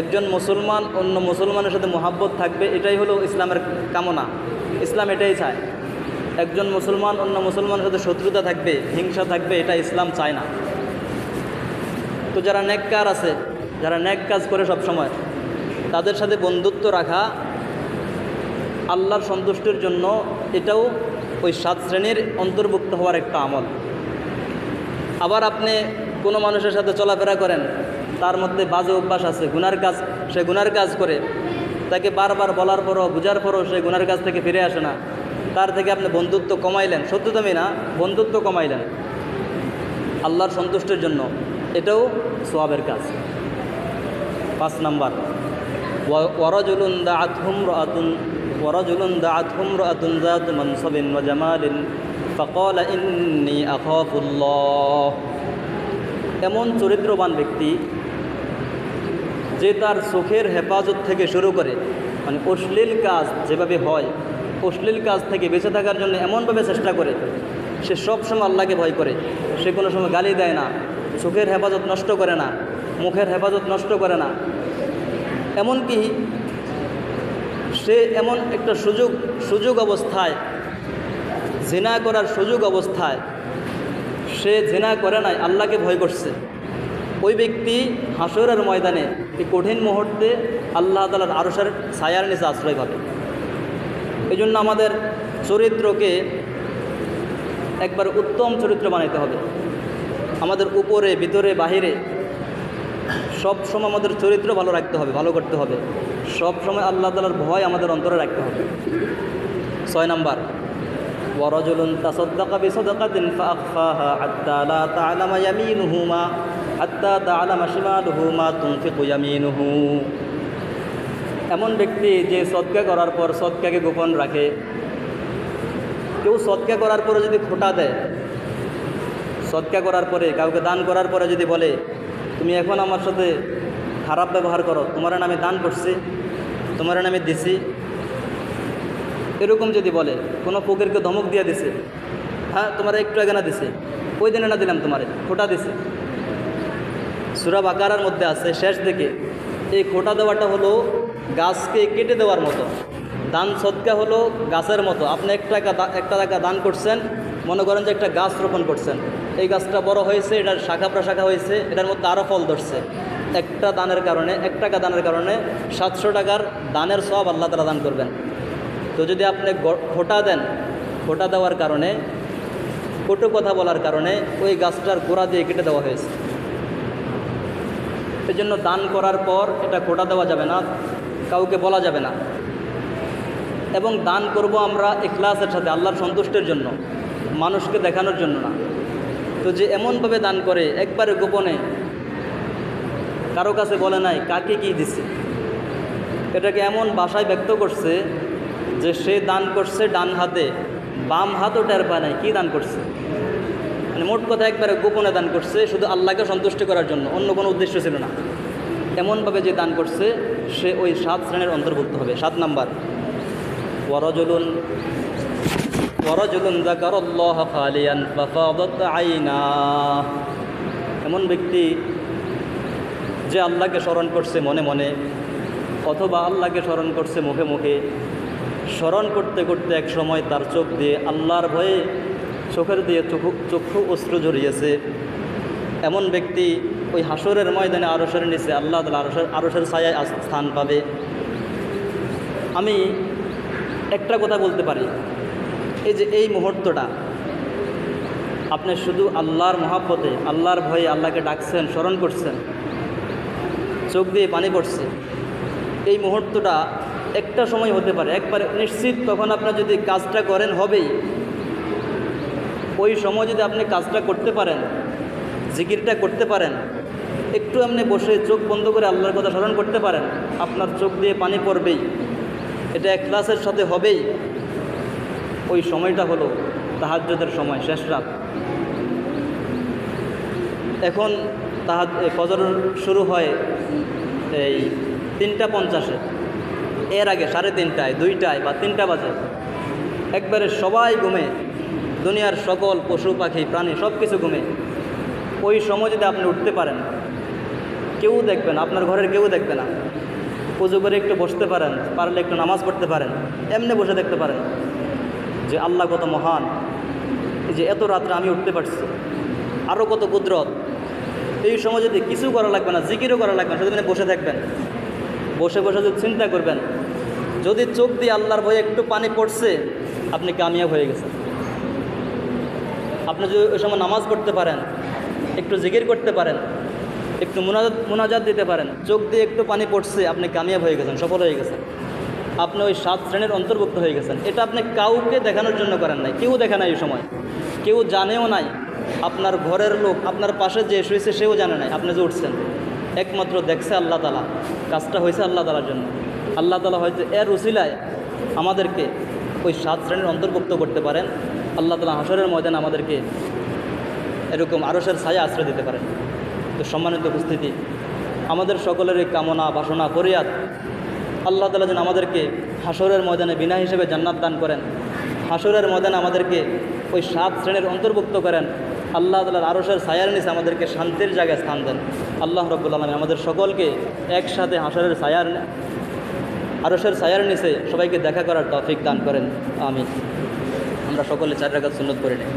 একজন মুসলমান অন্য মুসলমানের সাথে মহাব্বত থাকবে, এটাই হলো ইসলামের কামনা। ইসলাম এটাই চায়। একজন মুসলমান অন্য মুসলমানের সাথে শত্রুতা থাকবে, হিংসা থাকবে, এটা ইসলাম চায় না। তো যারা নেককার আছে, যারা নেক কাজ করে সব সময়, তাদের সাথে বন্ধুত্ব রাখা আল্লাহর সন্তুষ্টির জন্য, এটাও ওই 7 শ্রেণীর অন্তর্ভুক্ত হওয়ার একটা আমল। আবার আপনি কোনো মানুষের সাথে চলাফেরা করেন, তার মধ্যে বাজে অভ্যাস আছে, গুনার কাজ, সে গুনার কাজ করে, তাকে বারবার বলার পরও, বুঝার পরও সে গুনার কাজ থেকে ফিরে আসে না, তার থেকে আপনি বন্ধুত্ব কমাইলেন, শত্রুতামি না, বন্ধুত্ব কমাইলেন আল্লাহর সন্তুষ্টির জন্য, এটাও সওয়াবের কাজ। 5 নাম্বার, ওয়ারাজুলুন দাআতহুম রাআতুন যাতু মানসাবিন ওয়া জামালিন ফাকালা ইন্নী আখাফুল্লাহ। এমন চরিত্রবান ব্যক্তি যে তার চোখের হেফাজত থেকে শুরু করে, মানে অশ্লীল কাজ যেভাবে হয়, অশ্লীল কাজ থেকে বেঁচে থাকার জন্য এমনভাবে চেষ্টা করে, সে সবসময় আল্লাহকে ভয় করে, সে কোনো সময় গালি দেয় না, চোখের হেফাজত নষ্ট করে না, মুখের হেফাজত নষ্ট করে না, এমনকি সে এমন একটা সুযোগ অবস্থায়, জিনা করার সুযোগ অবস্থায় সে জিনা করে নাই, আল্লাহকে ভয় করছে, ওই ব্যক্তি হাসরের ময়দানে এই কঠিন মুহূর্তে আল্লাহ তাআলার আরশের ছায়ার নিচে আশ্রয় পাবে। এই জন্য আমাদের চরিত্রকে একবার উত্তম চরিত্র বানাইতে হবে। আমাদের উপরে, ভিতরে, বাহিরে সব সময় আমাদের চরিত্র ভালো রাখতে হবে, ভালো করতে হবে, সব সময় আল্লাহ তাআলার ভয় আমাদের অন্তরে রাখতে হবে। 6 নাম্বার, ওয়ারাজুলুন তাসাদ্দাকা বিসাদাকাতিন ফাআখফাহা হাত্তা লা তা'লামা শিমালুহু মা তুনফিকু ইয়ামিনুহু। এমন ব্যক্তি যে সদকা করার পর সদকাকে গোপন রাখে। কেউ সদকা করার পরে যদি খোটা দেয়, সদকা করার পরে, কাউকে দান করার পরে যদি বলে, তুমি এখন আমার সাথে খারাপ ব্যবহার করো, তোমার নামে দান করছি, তোমার নামে দিছি, এরকম যদি বলে, কোনো ফকিরকে ধমক দিয়ে দিছে, হ্যাঁ তোমার একটু আগে না দিছে, ওই দিনে না দিলাম, তোমারে খোটা দিছে। সূরা বাকারার মধ্যে আছে শেষ দিকে, এই খোটা দেওয়াটা হলো গাছকে কেটে দেওয়ার মতো। দান সদকা হলো গাছের মতো। আপনি একটা টাকা দান করছেন, মনে করেন যে একটা গাছ রোপণ করছেন, এই গাছটা বড় হয়েছে, এটার শাখা প্রশাখা হয়েছে, এটার মধ্যে আরও ফল ধরছে। একটা টাকা দানের কারণে 700 টাকার দানের সওয়াব আল্লাহ তাআলা দান করবেন। তো যদি আপনি খোটা দেন, খোটা দেওয়ার কারণে, কটু কথা বলার কারণে ওই গাছটার গোড়া দিয়ে কেটে দেওয়া হয়েছে। এই জন্য দান করার পর এটা খোটা দেওয়া যাবে না, কাউকে বলা যাবে না। এবং দান করব আমরা ইখলাসের সাথে, আল্লাহর সন্তুষ্টির জন্য, মানুষকে দেখানোর জন্য না। তো যে এমনভাবে দান করে একবারে গোপনে, কারো কাছে বলে নাই কাকে কী দিছে, এটাকে এমন ভাষায় ব্যক্ত করছে যে সে দান করছে ডান হাতে, বাম হাতও টের পায় নাই কী দান করছে। মানে মোট কথা একবারে গোপনে দান করছে, শুধু আল্লাহকে সন্তুষ্ট করার জন্য, অন্য কোনো উদ্দেশ্য ছিল না। এমনভাবে যে দান করছে সে ওই 7 শ্রেণীর অন্তর্ভুক্ত হবে। 7 নাম্বার, ওয়ারাজুলুন যাকারাল্লাহ খালিয়ান ফাফাদাত আইনাহ। এমন ব্যক্তি যে আল্লাহকে স্মরণ করছে মনে মনে, অথবা আল্লাহকে স্মরণ করছে মুখে মুখে। স্মরণ করতে করতে এক সময় তার চোখ দিয়ে আল্লাহর ভয়ে চোখের দিয়ে চক্ষু অশ্রু ঝরিয়েছে। এমন ব্যক্তি ওই হাসরের ময়দানে আরশের নিচে আল্লাহ তাআলা আরশের ছায়ায় স্থান পাবে। আমি একটা কথা বলতে পারি, এই যে এই মুহূর্তটা আপনি শুধু আল্লাহর মহাব্বতে, আল্লাহর ভয়ে আল্লাহকে ডাকছেন, স্মরণ করছেন, চোখ দিয়ে পানি পড়ছে, এই মুহূর্তটা একটা সময় হতে পারে একবারে নিশ্চিত। তখন আপনার যদি কাজটা করেন হবেই। ওই সময় যদি আপনি কাজটা করতে পারেন, জিকিরটা করতে পারেন, একটু আপনি বসে চোখ বন্ধ করে আল্লাহর কথা স্মরণ করতে পারেন, আপনার চোখ দিয়ে পানি পড়বেই, এটা ইখলাসের সাথে হবেই। ওই সময়টা হলো তাহাজ্জুদের সময়, শেষ রাত। এখন ফজর শুরু হয় এই 3:50-এ, এর আগে 3:30টায়, 2টায় বা 3টা বাজে একবারে সবাই ঘুমে, দুনিয়ার সকল পশু পাখি প্রাণী সব কিছু ঘুমে। ওই সময় যদি আপনি উঠতে পারেন, কেউ দেখবে না, আপনার ঘরের কেউ দেখবে না, পুজো করে একটু বসতে পারেন, পারলে একটু নামাজ পড়তে পারেন, এমনি বসে দেখতে পারেন যে আল্লাহ কত মহান, এই যে এত রাত্রে আমি উঠতে পারছি, আরও কত কুদরত। এই সময় যদি কিছু করা লাগবে না, জিকিরও করা লাগবে না, শুধু বসে থাকবেন, বসে বসে যদি চিন্তা করবেন, যদি চোখ দিয়ে আল্লাহর ভয়ে একটু পানি পড়ছে, আপনি কামিয়াব হয়ে গেছেন। আপনি যদি ওই সময় নামাজ পড়তে পারেন, একটু জিকির করতে পারেন, একটু মুনাজাত দিতে পারেন, চোখ দিয়ে একটু পানি পড়ছে, আপনি কামিয়াব হয়ে গেছেন, সফল হয়ে গেছেন, আপনি ওই 7 শ্রেণীর অন্তর্ভুক্ত হয়ে গেছেন। এটা আপনি কাউকে দেখানোর জন্য করেন নাই, কেউ দেখে নাই, এই সময় কেউ জানেও নাই, আপনার ঘরের লোক, আপনার পাশে যে শুয়েছে সেও জানে নাই আপনি যে উঠছেন। একমাত্র দেখছে আল্লাহ তাআলা, কাজটা হয়েছে আল্লাহ তাআলার জন্য। আল্লাহ তাআলা হয়তো এর উসিলায় আমাদেরকে ওই 7 শ্রেণীর অন্তর্ভুক্ত করতে পারেন। আল্লাহ তাআলা হাসরের ময়দানে আমাদেরকে এরকম আরশের ছায়া আশ্রয় দিতে পারেন। তো সম্মানিত উপস্থিতি, আমাদের সকলের এই কামনা বাসনা ফরিয়াদ, আল্লাহ তাআলা যেন আমাদেরকে হাসরের ময়দানে বিনা হিসেবে জান্নাত দান করেন, হাসরের ময়দানে আমাদেরকে ওই 7 শ্রেণীর অন্তর্ভুক্ত করেন, আল্লাহ তাআলার আরশের ছায়ার নিচে আমাদেরকে শান্তির জায়গায় স্থান দেন। আল্লাহ রাব্বুল আলামিন আমাদের সকলকে একসাথে হাসরের ছায়ার, আরশের ছায়ার নিচে সবাইকে দেখা করার তৌফিক দান করেন, আমিন। আমরা সকলে 4 রাকাত সুন্নত পড়ে নিই।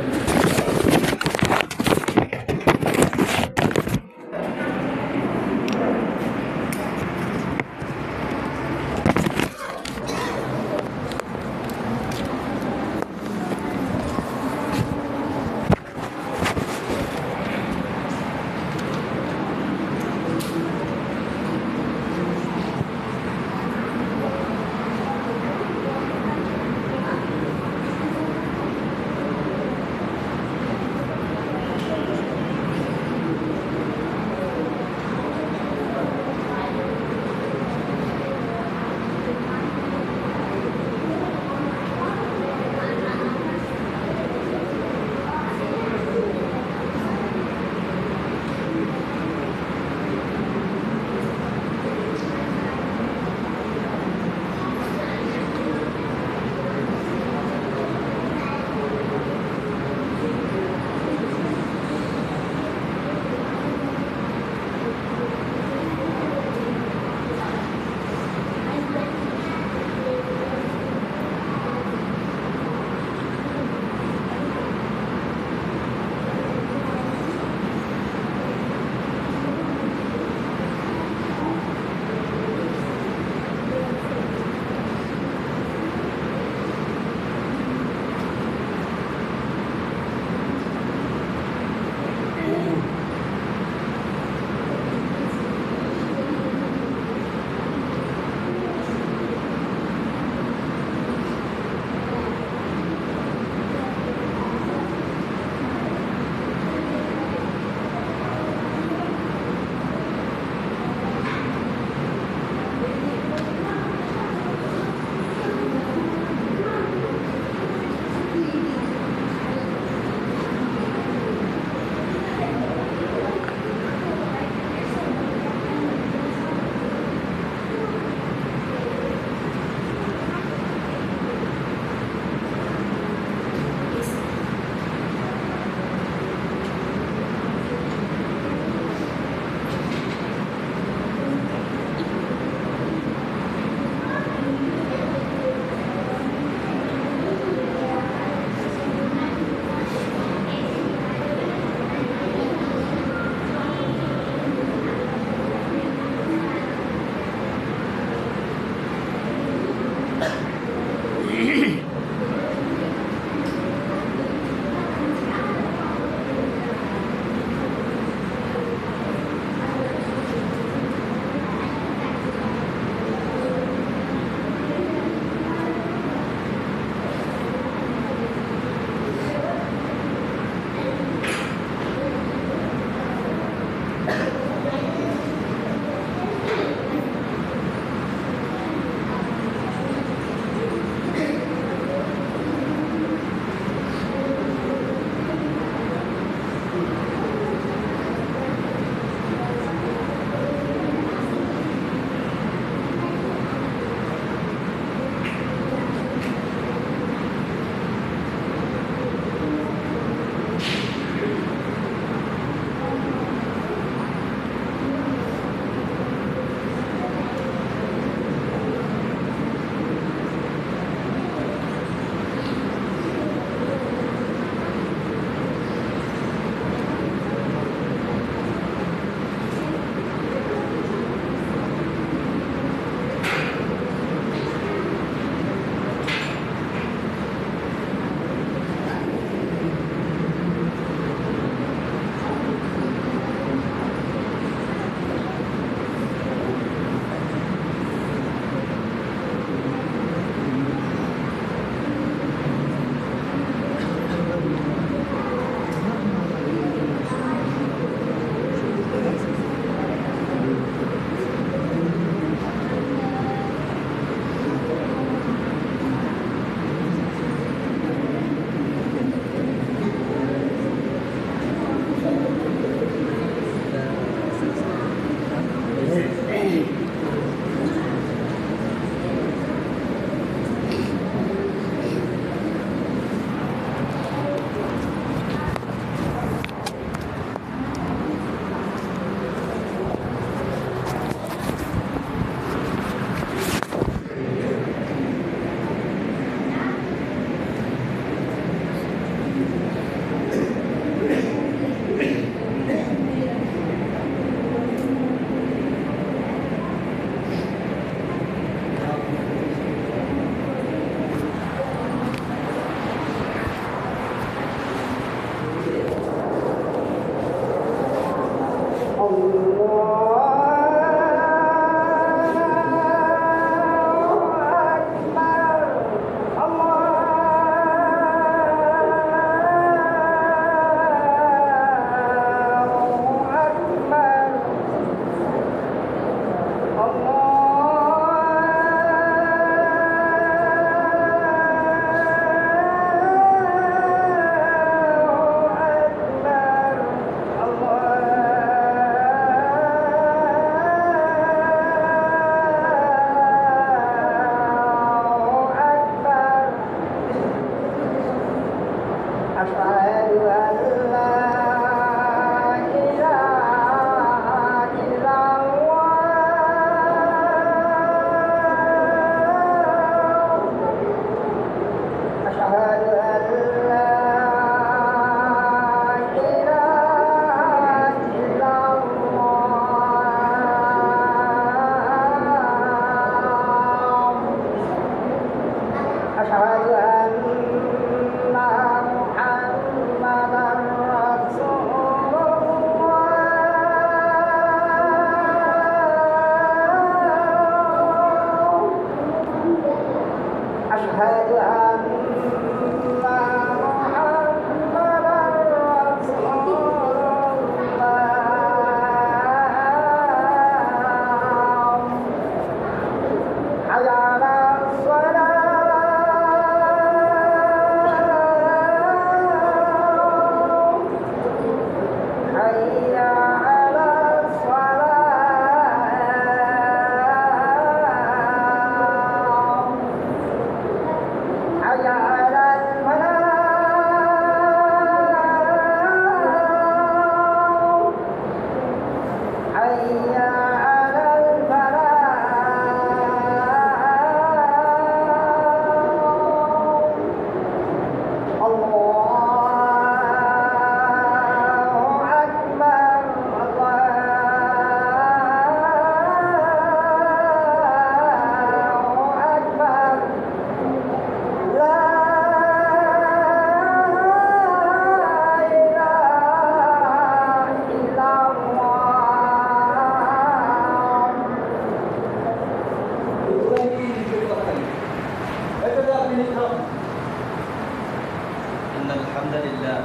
إن الحمد لله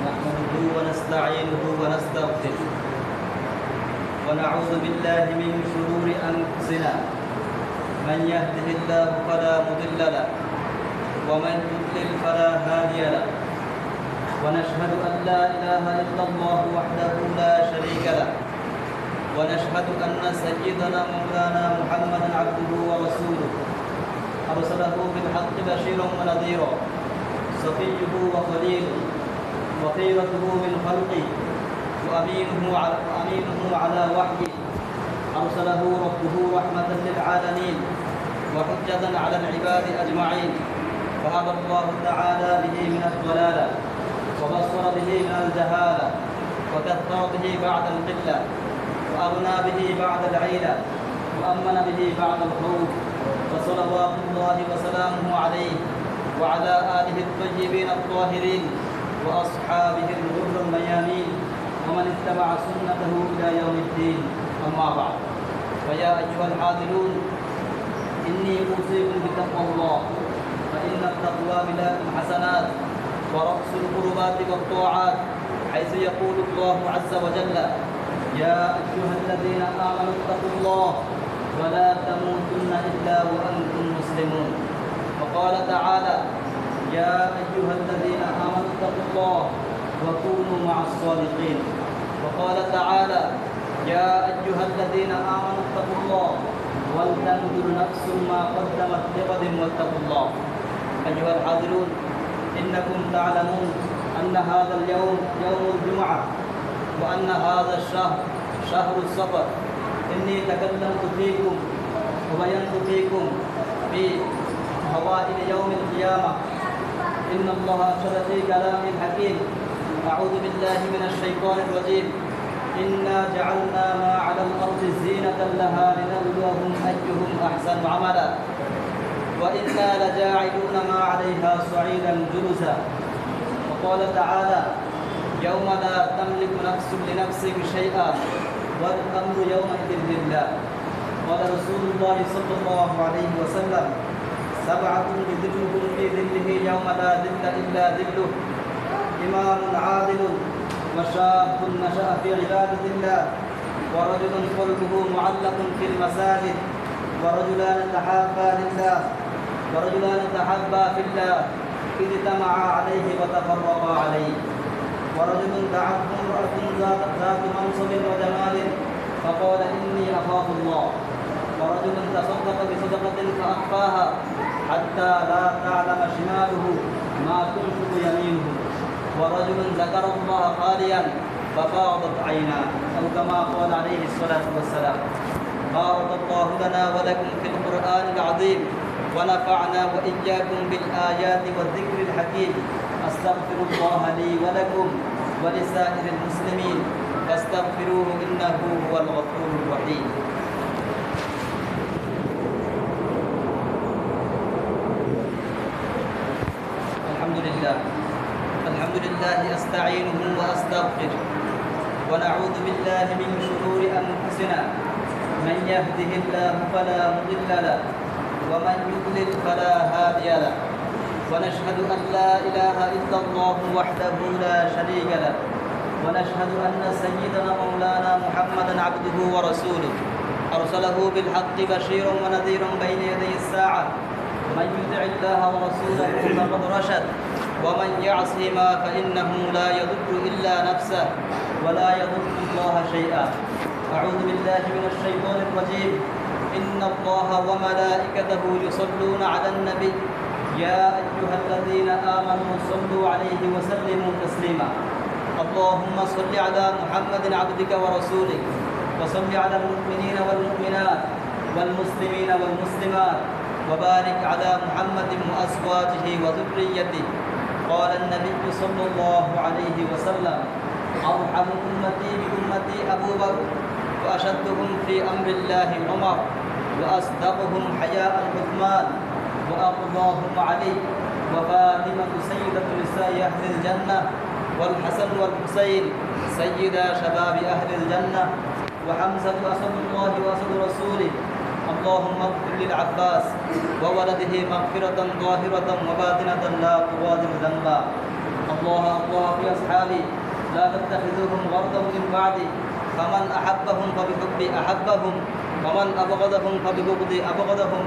نحمده ونستعينه ونستغفره ونعوذ بالله من شرور أنفسنا من يهده الله فلا مضل له ومن يضلل فلا هادي له ونشهد أن لا إله إلا الله وحده لا شريك له ونشهد أن سيدنا مولانا محمدا عبده ورسوله أرسله بالحق بشيرا ونذيرا صفيه وخليله وخيرته من خلقه وأمينه على وحيه أرسله ربه رحمة للعالمين وحجة على العباد أجمعين فهدى الله تعالى به من الضلالة وبصر به من الجهالة وكثر به بعد القلة وأغنى به بعد العيلة وأمن به بعد الخوف وصلوات الله وسلامه عليه وعلى آله الطيبين الطاهرين وأصحابه الغر الميامين ومن اتبع سنته إلى يوم الدين أما بعد فيا أيها الحاضرون إني أوصيكم بتقوى الله فإن التقوى ملاك الحسنات ورأس القربات والطاعات حيث يقول الله عز وجل يا أيها الذين آمنوا اتقوا الله ولا تموتن إلا وأنتم مسلمون وقال تعالى يا أيها الذين آمنوا اتقوا الله وكونوا مع الصادقين وقال تعالى يا أيها الذين آمنوا اتقوا الله ولتنظر نفس ما قدمت لغد واتقوا الله. أيها الحاضرون، إنكم تعلمون أن هذا اليوم يوم الجمعة، وأن هذا الشهر شهر الصفر. إني تكلمت فيكم وبينت فيكم في فوائد يوم القيامة. إن الله أرشد في كلام حكيم. أعوذ بالله من الشيطان الرجيم. إنا جعلنا ما على الأرض زينة لها لنبلوهم أيهم أحسن عملا وإنا لجاعلون ما عليها صعيدا جرزا. وقال تعالى: يوم لا تملك نفس لنفس شيئا والأمر يومئذ لله. قال رسول الله صلى الله عليه وسلم: سبعة يذلهم في ظله يوم لا ظل إلا ظله: إمام عادل، وشاب نشأ في عبادة الله، ورجل قلبه معلق في المساجد، ورجلان تحابا لله، ورجلان تحابا في الله اجتمعا عليه وتفرقا عليه، ورجل دعته امرأة ذات منصب وجمال فقال: إني أخاف الله، ورجل تصدق بصدقة فأخفاها حتى لا تعلم شماله ما تنفق يمينه، ورجل ذكر الله خاليا ففاضت عيناه، أو كما قال عليه الصلاة والسلام. بارك الله لنا ولكم في القرآن العظيم، ونفعنا وإياكم بالآيات والذكر الحكيم. أستغفر الله لي ولكم ولسائر المسلمين فاستغفروه إنه هو الغفور الرحيم. الحمد لله أستعينه وأستغفره، ونعوذ بالله من شرور أنفسنا. من يهده الله فلا مضل له، ومن يضلل فلا هادي له، ونشهد أن لا إله إلا الله وحده لا شريك له، ونشهد أن سيدنا مولانا محمدا عبده ورسوله أرسله بالحق بشيرا ونذيرا بين يدي الساعة. من يطع الله ورسوله فقد رشد، ومن يعصهما فإنه لا يضر إلا نفسه ولا يضر الله شيئا. أعوذ بالله من الشيطان الرجيم. إن الله وملائكته يصلون على النبي يا أيها الذين آمنوا صلوا عليه وسلموا تسليما. اللهم صل على محمد عبدك ورسولك، وصل على المؤمنين والمؤمنات والمسلمين والمسلمات، وبارك على محمد وأزواجه وذريته. قال النبي صلى الله عليه وسلم: أرحم أمتي بأمتي أبو بكر، وأشدهم في أمر الله عمر، وأصدقهم حياء عثمان، وأقضاهم علي، وفاطمة سيدة نساء أهل الجنة، والحسن والحسين سيدا شباب أهل الجنة، وحمزة أسد الله وأسد رسوله. اللهم اغفر للعباس وولده مغفرة ظاهرة وباطنة لا تغادر ذنبا. الله في أصحابي لا تتخذوهم غرضا من بعدي، فمن أحبهم فبحبي أحبهم، ومن أبغضهم فببغضي أبغضهم.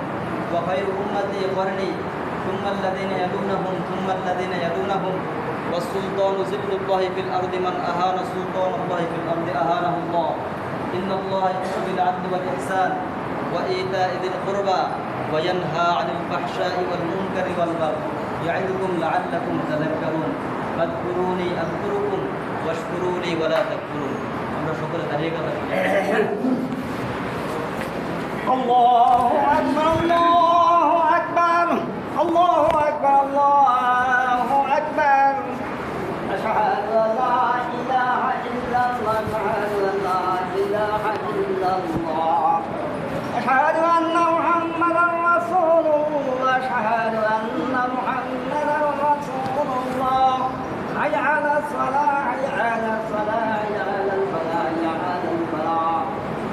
وخير أمتي قرني، ثم الذين يلونهم، ثم الذين يلونهم. والسلطان ذل الله في الأرض، من أهان سلطان الله في الأرض أهانه الله. إن الله يأمر بالعدل والإحسان وإيتاء ذي القربى وينهى عن الفحشاء والمنكر والبغي يعظكم لعلكم تذكرون. فاذكروني أذكركم واشكروا لي ولا تكفرون. আমরা সকলে দাঁড়িয়ে গেলাম। আল্লাহু আকবার, আল্লাহু আকবার, আল্লাহু আকবার, আল্লাহু আকবার। আশহাদু আল্লা ইলাহা ইল্লাল্লাহ, আশহাদু আল্লা ইলাহা ইল্লাল্লাহ, আশহাদু আন্না মুহাম্মাদার রাসূলুল্লাহ, আশহাদু আন্না মুহাম্মাদার রাসূলুল্লাহ। حي على الصلاة، حي على الصلاة، حي على الفلاح، حي على الفلاح.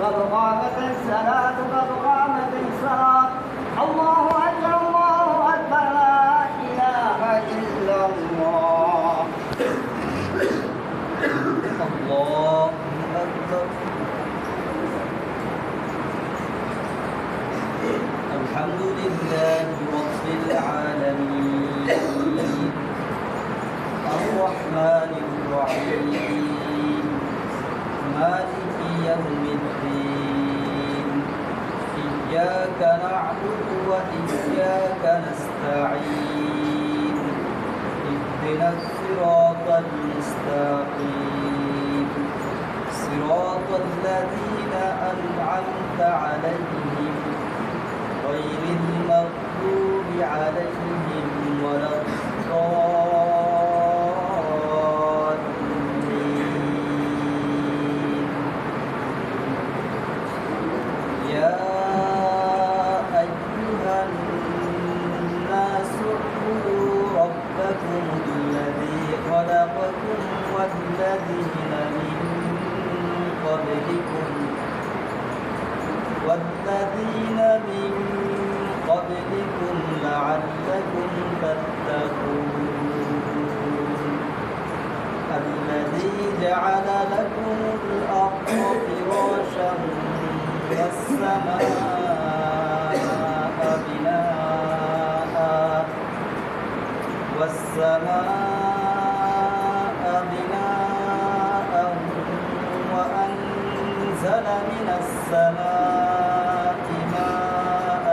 قد قامت الصلاة، قد قامت الصلاة. الله أكبر، الله أكبر، لا إله إلا الله. الله أكبر. الحمد لله رب العالمين الرحمن الرحيم مالك يوم إياك نعبد وإياك نستعين اهدنا الصراط المستقيم صراط الذين أنعمت عليهم غير المغضوب عليهم ولا الضالين يا أيها الناس اعبدوا ربكم الذي خلقكم والذين من قبلكم لعلكم تتقون الذي جعل لكم الأرض فراشا والسماء بناء وأنزل من السماء ماء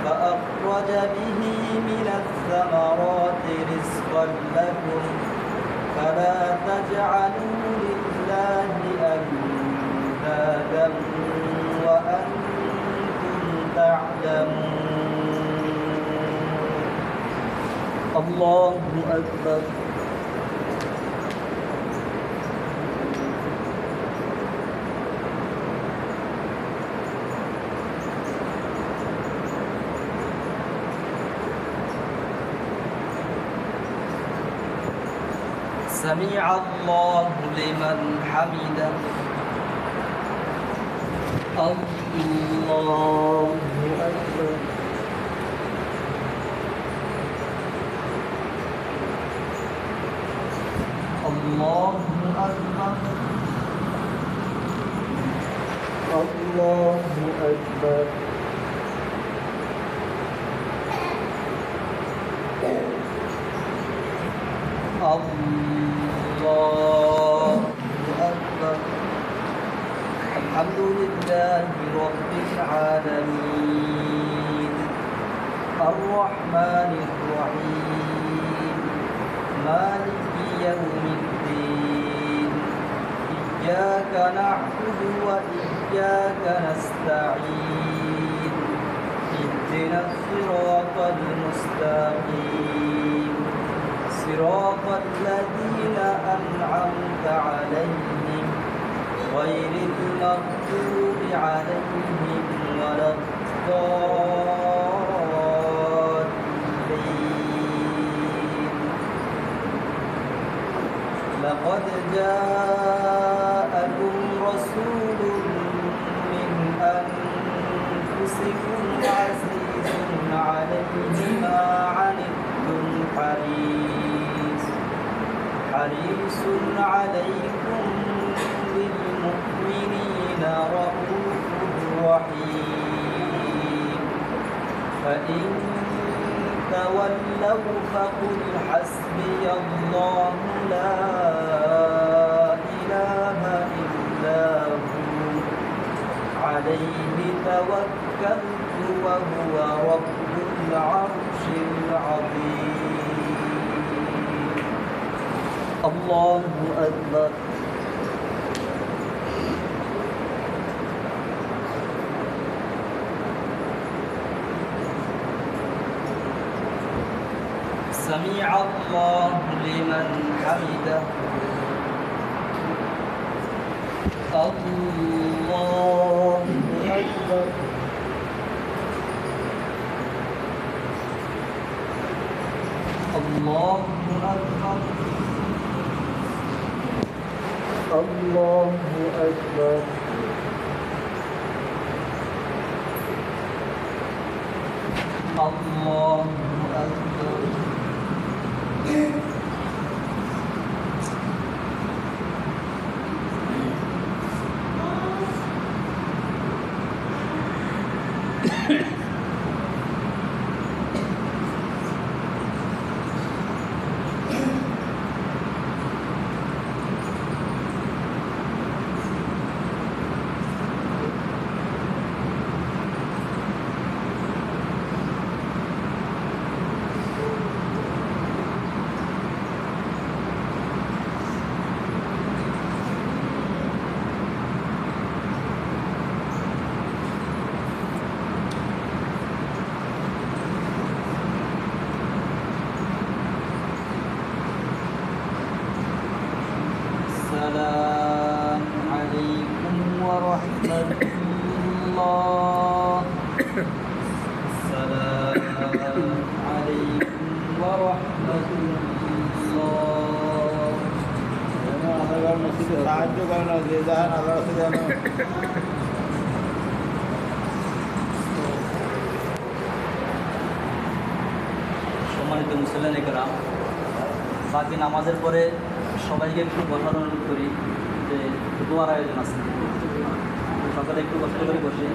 فأخرج به من الثمرات رزقا لكم فلا تجعلوا لله أندادا وأنتم تعلمون الله أكبر سمع الله لمن حمده الله أكبر الله أكبر الله أكبر الله أكبر الحمد لله رب العالمين الرحمن الرحيم مالك يوم الدين إياك نعبد وإياك نستعين اهدنا الصراط المستقيم صراط الذين أنعمت عليهم غير المغضوب عليهم ولا الضالين لقد جاءكم رسول من أنفسكم عزيز عليه ما عنتم حريص عليكم بالمؤمنين رؤوف رحيم فإن تولوا فقل حسبي الله لا إله إلا هو عليه توكلت وهو رب العرش العظيم الله أكبر سمع الله لمن حمده الله أكبر الله أكبر الله أكبر الله أكبر السلام عليكم ورحمة الله السلام عليكم ورحمة الله আল্লাহ মসজিদে সাহায্য করেন যে যান আল্লাহ যেন সম্মানিত মুসলিম একরাম, বাকি নামাজের পরে সবাইকে একটু বসার অনুরোধ করি যে দোয়ার আয়োজন আছে, সকালে একটু কষ্ট করে বসে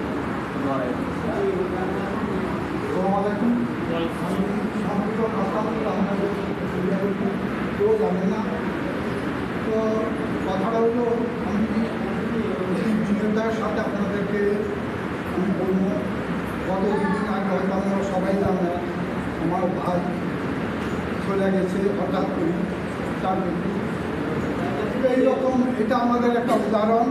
দোয়ার আয়োজন। কেউ জানে না, তো কথাটা হলো আমি এই বিনোদার সাথে আপনাদেরকে আমি বলবো, গত দুদিন আগে হয়তো আমরা সবাই জানো আমার ভাই চলে গেছে হঠাৎ করে, তার এইরকম এটা আমাদের একটা উদাহরণ,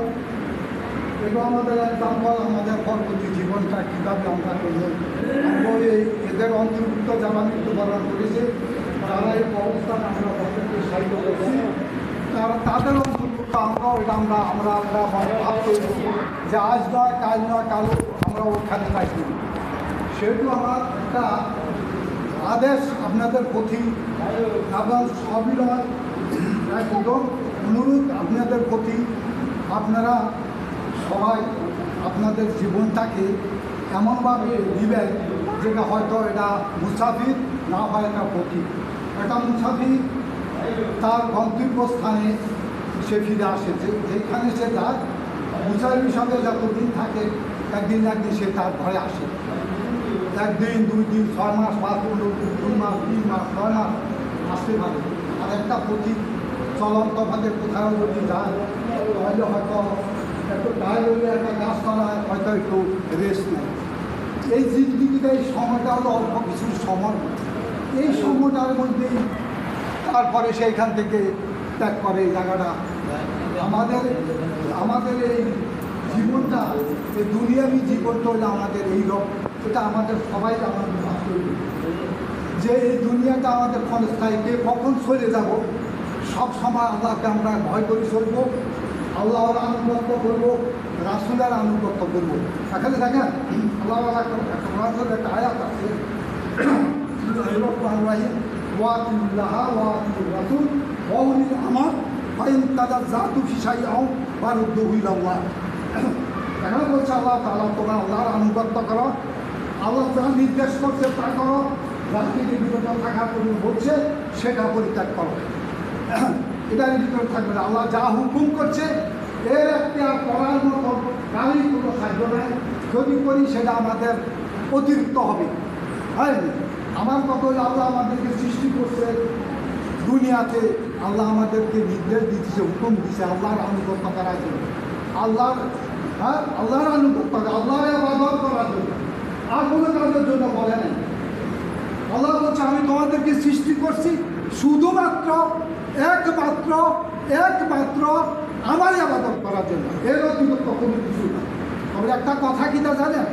এটা আমাদের এক্সাম্পল, আমাদের পরবর্তী জীবনটা কীভাবে আমরা করবো। আমরা এই এদের অন্তর্ভুক্ত যারা মৃত্যুবরণ করেছে, যারা এই অবস্থান আমরা তাদেরকে সাহায্য করছি, তাদের অন্তর্ভুক্ত আমরাও এটা আমরা আমরা আমরা ভাব করব যে আজ নয় কাল নয় কাল আমরা ওখানে থাকি। সেহেতু আমার একটা আদেশ আপনাদের প্রতি এবং সবিনয় একদম অনুরোধ আপনাদের প্রতি, আপনারা সবাই আপনাদের জীবনটাকে এমনভাবে দিবেন যেটা হয়তো এটা মুসাফির না হয় এটা প্রতীক। এটা মুসাফির তার গন্তব্যস্থানে সে ফিরে আসে, যেখানে সে যায় মুসাফির হিসাবে যতদিন থাকে একদিন একদিন সে তার ঘরে আসে। একদিন 2 দিন 6 মাস 5 15 2 মাস 3 মাস 6 মাস আসতে পারে। আর একটা প্রতীক চলন্তভাবে কোথাও যদি যায় তাহলে হয়তো একটু গায়ে হলে একটা গাছতলায় হয়তো একটু রেস্ট নেয়। এই জিন্দগিতে এই সময়টা হলো অল্প কিছু সময়, এই সময়টার মধ্যেই তারপরে সেইখান থেকে ত্যাগ করে এই জায়গাটা। আমাদের এই জীবনটা, এই দুনিয়াবী জীবনটা হলো আমাদের এই রকম, এটা আমাদের সবাই আমাদের ভাবতে হবে যে এই দুনিয়াটা আমাদের ক্ষণস্থায়ী, কে কখন চলে যাব। সব সময় আল্লাহকে আমরা ভয় করে চলবো, আল্লাহর আনুগত্য করবো, রাসূলের আনুগত্য করবো। এখানে দেখেন আল্লাহ একটা আয়াত আছে, ওয়াতিল্লাহ ওয়াতির রাসূল ওয়া উলিল আমর ফাইন তাযাজ্জাতু ফি শাইইন ফারুদ্দুহু ইলাল্লাহ। এখানে বলছে আল্লাহ তাআলা তোমরা আল্লাহর আনুগত্য করো, আল্লাহ যা নির্দেশ করছে তা করো, রাজনীতি বিরত থাকার জন্য বলছে সেটা পরিত্যাগ করো, এটার ভিতরে থাকবে না। আল্লাহ যা হুকুম করছে এর একটা করার মতো কারই কোনো সাহায্য নেই, যদি করি সেটা আমাদের অতিরিক্ত হবে। হ্যাঁ, আমার কথা হলো আল্লাহ আমাদেরকে সৃষ্টি করছে দুনিয়াতে, আল্লাহ আমাদেরকে নির্দেশ দিচ্ছে, হুকুম দিচ্ছে আল্লাহর আনুগত্য করার জন্য, আল্লাহর আনুগত্য আল্লাহর ইবাদত করার জন্য, আর কোনো কাজের জন্য বলে নাই। আল্লাহ বলছে আমি তোমাদেরকে সৃষ্টি করছি শুধুমাত্র একমাত্র আমার ইবাদত করার জন্য, এর অতিরিক্ত কোনো কিছু না। তবে একটা কথা কি তা জানেন,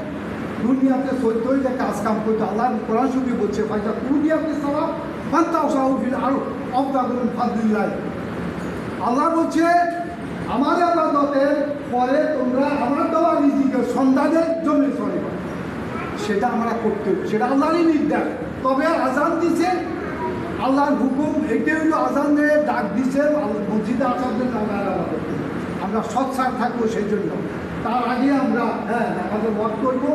দুনিয়াতে সত্যই যে কাজ কাম করতে আল্লাহ কোরআন শরীফে বলছে ভাইটা দুনিয়াতে সবাব ফান্তাও সাহুফিল আর অবদাগুন ফাদিল্লাহ। আল্লাহ বলছে আমার ইবাদতের পরে তোমরা আমার দেওয়া রিজিকের সন্ধানের জন্য চলে, সেটা আমরা করতে হবে, সেটা আল্লাহরই নির্দেশ। তবে আজান দিছে আল্লাহর হুকুম, এটাই হলো আজানে ডাক দিছে মসজিদে আসার জন্য আমরা সৎসার থাকবো, সেই জন্য তার আগে আমরা আমাদের ওয়াক করবো।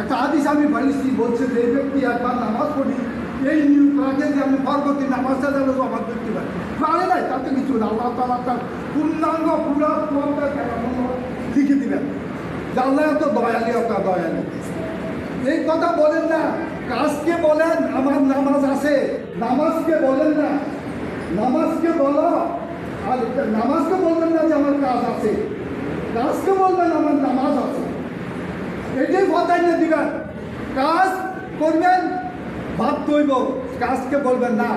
একটা হাদিস আমি পাইছি বলছে যে এই ব্যক্তি একবার নামাজ পড়ি এই নিয়ম রাখে যে আমি পরবর্তী নামাজটা যেন আমার ব্যক্তি পারে নাই, তাতে কিছু না, আল্লাহ তাআলা তার পূর্ণাঙ্গ পুরা লিখে দিবেন যে আল্লাহ এত দয়ালি এত দয়ালি। এই কথা বলেন না, কাজকে বলেন আমার নামাজ আছে, নামাজকে বলেন না, নামাজকে বলো, আর নামাজকে বলবেন না যে আমার কাজ আছে, কাজকে বলবেন আমার নামাজ আছে। এটাই কথাই না দিবেন, কাজ করবেন ভাব তৈব, কাজকে বলবেন না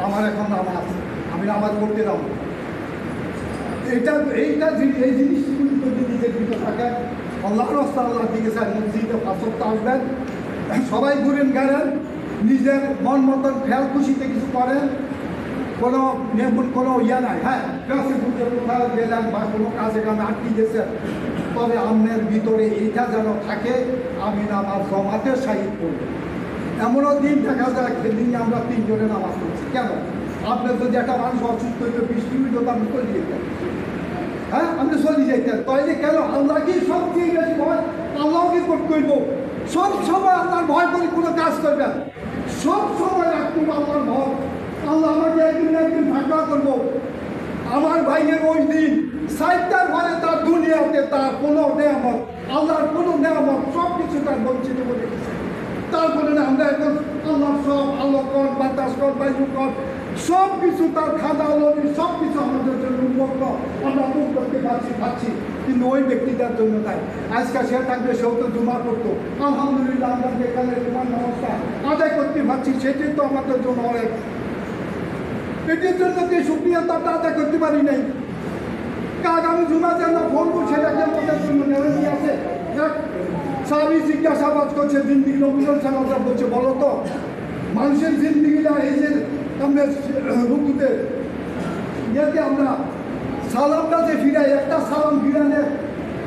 আমার এখন নামাজ, আমি নামাজ পড়তে যাবো। এইটা এই জিনিসগুলি যদি নিজের ভিতরে থাকেন, আল্লাহর রাস্তা আল্লাহ দিকে স্যার মসজিদে ফাঁসক্ত আসবেন, সবাই ঘুরেন গেলেন, নিজের মন মতন খেয়াল খুশিতে কিছু করেন, কোনো নেমন কোনো ইয়া নাই, হ্যাঁ ফেসবুকে কোথাও গেলেন বা কোনো কাজে কামে আটকে গেছেন, তবে আপনার ভিতরে এইটা যেন থাকে আমি নামাজ জমাতে শাহিদ করব। এমনও দিন দেখা যায় সেদিন আমরা 3 জনে নামাজ পড়ছি। কেন? আপনার যদি একটা মানুষ অসুস্থ হইতে 20 মিনিট হতো আপনি চলে যেতেন, হ্যাঁ আপনি চলে যেতেন। তাইলে কেন আল্লাহকেই সবচেয়ে বেশি ভয়, আল্লাহকে করতে হইব। সব সময় আল্লাহর ভয় করে কোনো কাজ করবেন, সব সময় রাখবেন আল্লাহর ভয়। আল্লাহ আমাকে একদিন না একদিন ফাঁকা করবো। আমার ভাইয়ের ওই দিন 60টার ঘরে তার দুনিয়াতে তার কোনো নেয়ামত, আল্লাহর কোনো নেয়ামত সব কিছু তার বঞ্চিত করে রেখেছে। তারপরে না আমরা এখন আল্লাহর সব আল্লাহ কর, বাতাস কর, বায়ু কর, সব কিছু তার খাদা লবি সব কিছু আমাদের জন্য উন্মুক্ত, আমরা মুখ করতে পাচ্ছি, কিন্তু ওই ব্যক্তিটার জন্য নাই। আজকে সে থাকবে, সেও তো জুমা করতো, আলহামদুলিল্লাহ আমরা যেখানে জুমার নামাজটা আদায় করতে পারছি, সেটাই তো আমাদের জন্য অনেক। এটির জন্য যে শুক্রিয়া তাটা আদায় করতে পারি নাই। কাজ আমি জুমা যেন বলবো সেটাকে আমাদের জন্য গ্যারান্টি আছে। সাহাবী জিজ্ঞাসাবাদ করছে, জিন্দিগি নবুল সালাম বলছে, বলো তো মানুষের জিন্দিগিটা এই যে আমরা রুকুতে ইয়েতে আমরা সালামটা যে ফিরাই, একটা সালাম ফিরানোর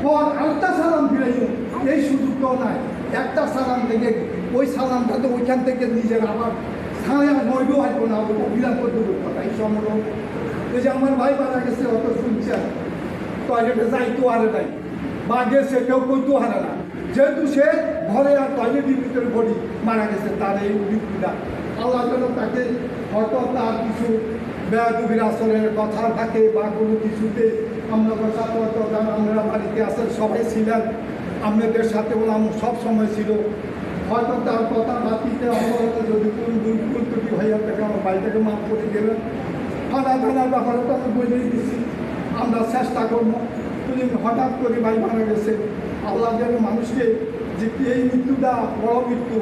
পর আরেকটা সালাম ফিরাই, এই সুযোগটাও নাই। একটা সালাম থেকে ওই সালামটা তো ওইখান থেকে নিজের আবার স্থানে আর নইব আসবো না, ওটা বিরাট করতে কথা। এই সময় এই যে আমার ভাই মারা গেছে, অত শুনছে টয়লেটে যাইতো হারে নাই, বা গেছে কেউ কইতো হারে না, যেহেতু সে ঘরে আর টয়লেটের ভিতরে পড়ি মারা গেছে, তার এই মৃত্যুটা আল্লাহ যেন তাকে হয়তো তার কিছু বেয়াদবির আসলের কথা থাকে বা কোনো কিছুতে আপনাদের সাথে হয়তো আপনারা বাড়িতে আসেন, সবাই ছিলেন, আপনাদের সাথে ওলাম সব সময় ছিল, হয়তো তার কথা বাতিতে হয়তো যদি কোন ভুল ত্রুটি হইয়া থাকে আমার বাড়িটাকে মাফ করে দেবেন। থানার ব্যাপারে তো আমি বলেই দিচ্ছি, আমরা চেষ্টা করবো। যদি হঠাৎ করে ভাই মারা গেছে, আল্লাহ যেন মানুষকে যে এই মৃত্যুটা বড় মৃত্যু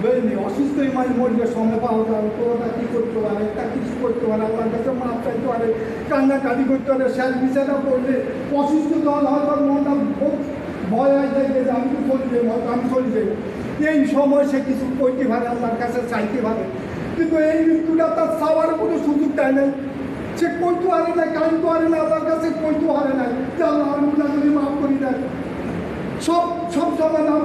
বুঝলি, অসুস্থ ইমান মরলে সময় পাওয়া যায়, কোনোটা কী করতে পারে, একটা কিছু করতে পারে, আল্লাহর কাছে মাপ চাইতে পারে, কান্নাকাটি করতে পারে, শেষ বিছানা করলে অসুস্থ দল হয়তো মনটা খুব ভয় হয়ে যায় যে আমি তো চলে যাই, হয়তো আমি চলে যাই। এই সময় সে কিছু করতে পারে, আল্লাহর কাছে চাইতে পারে, কিন্তু এই মৃত্যুটা তার চাওয়ার কোনো সুযোগ দেয় নাই। সে কইতে পারে না, কানতে পারে না, আল্লাহর কাছে কইতে পারে না যে আল্লাহ আমি যদি মাফ করি দেয়। সব সময় না,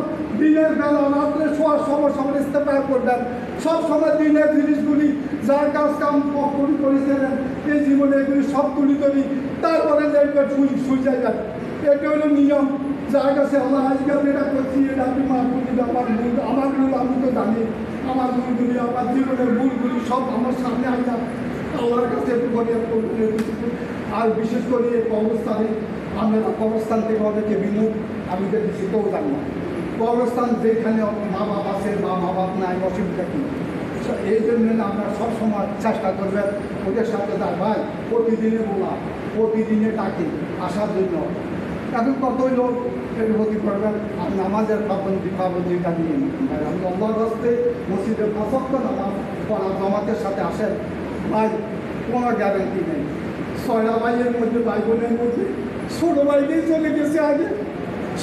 দিনের বেলা রাত্রে শোয়ার সময় ইস্তেফার করবেন, সব সময় দিনের জিনিসগুলি যার কাজ কাম করেছিলেন এই জীবনে এগুলি সব তুলি, তারপরে শুই যাইবেন। এটা হলো নিয়ম। যার কাছে আল্লাহ আজকে এটা করছি, এটা আপনি মাফ করে দিন, আমার ভুল আমি তো জানি, আমার ভুলগুলি আমার জীবনের ভুলগুলি সব আমার সামনে আসলাম, আল্লাহর কাছে একটু করবেন। আর বিশেষ করে এই কবরস্থানে আমরা কবরস্থান থেকে অনেকে বিমুখ, আমি যদি সেটাও জানি না। কবরস্থান যেখানে মা বাপ আছে বা মা বাপ নাই, অসুবিধা কী, এই জন্য আমরা সবসময় চেষ্টা করবেন ওদের সাথে তার ভাই প্রতিদিনে বলা, প্রতিদিনে ডাকি আসার জন্য। এখন কতই লোক এর ক্ষতি করবেন, আর নামাজের পাবন্দিটা নিয়ে আমি আল্লাহর হস্তে মসজিদের 5 ওয়াক্ত নামাজ পড়া জমাতের সাথে আসেন ভাই, কোনো গ্যারেন্টি নেই। 6টা ভাইয়ের মধ্যে, ভাই বোনের মধ্যে ছোটো ভাইকেই চলে গেছে আগে।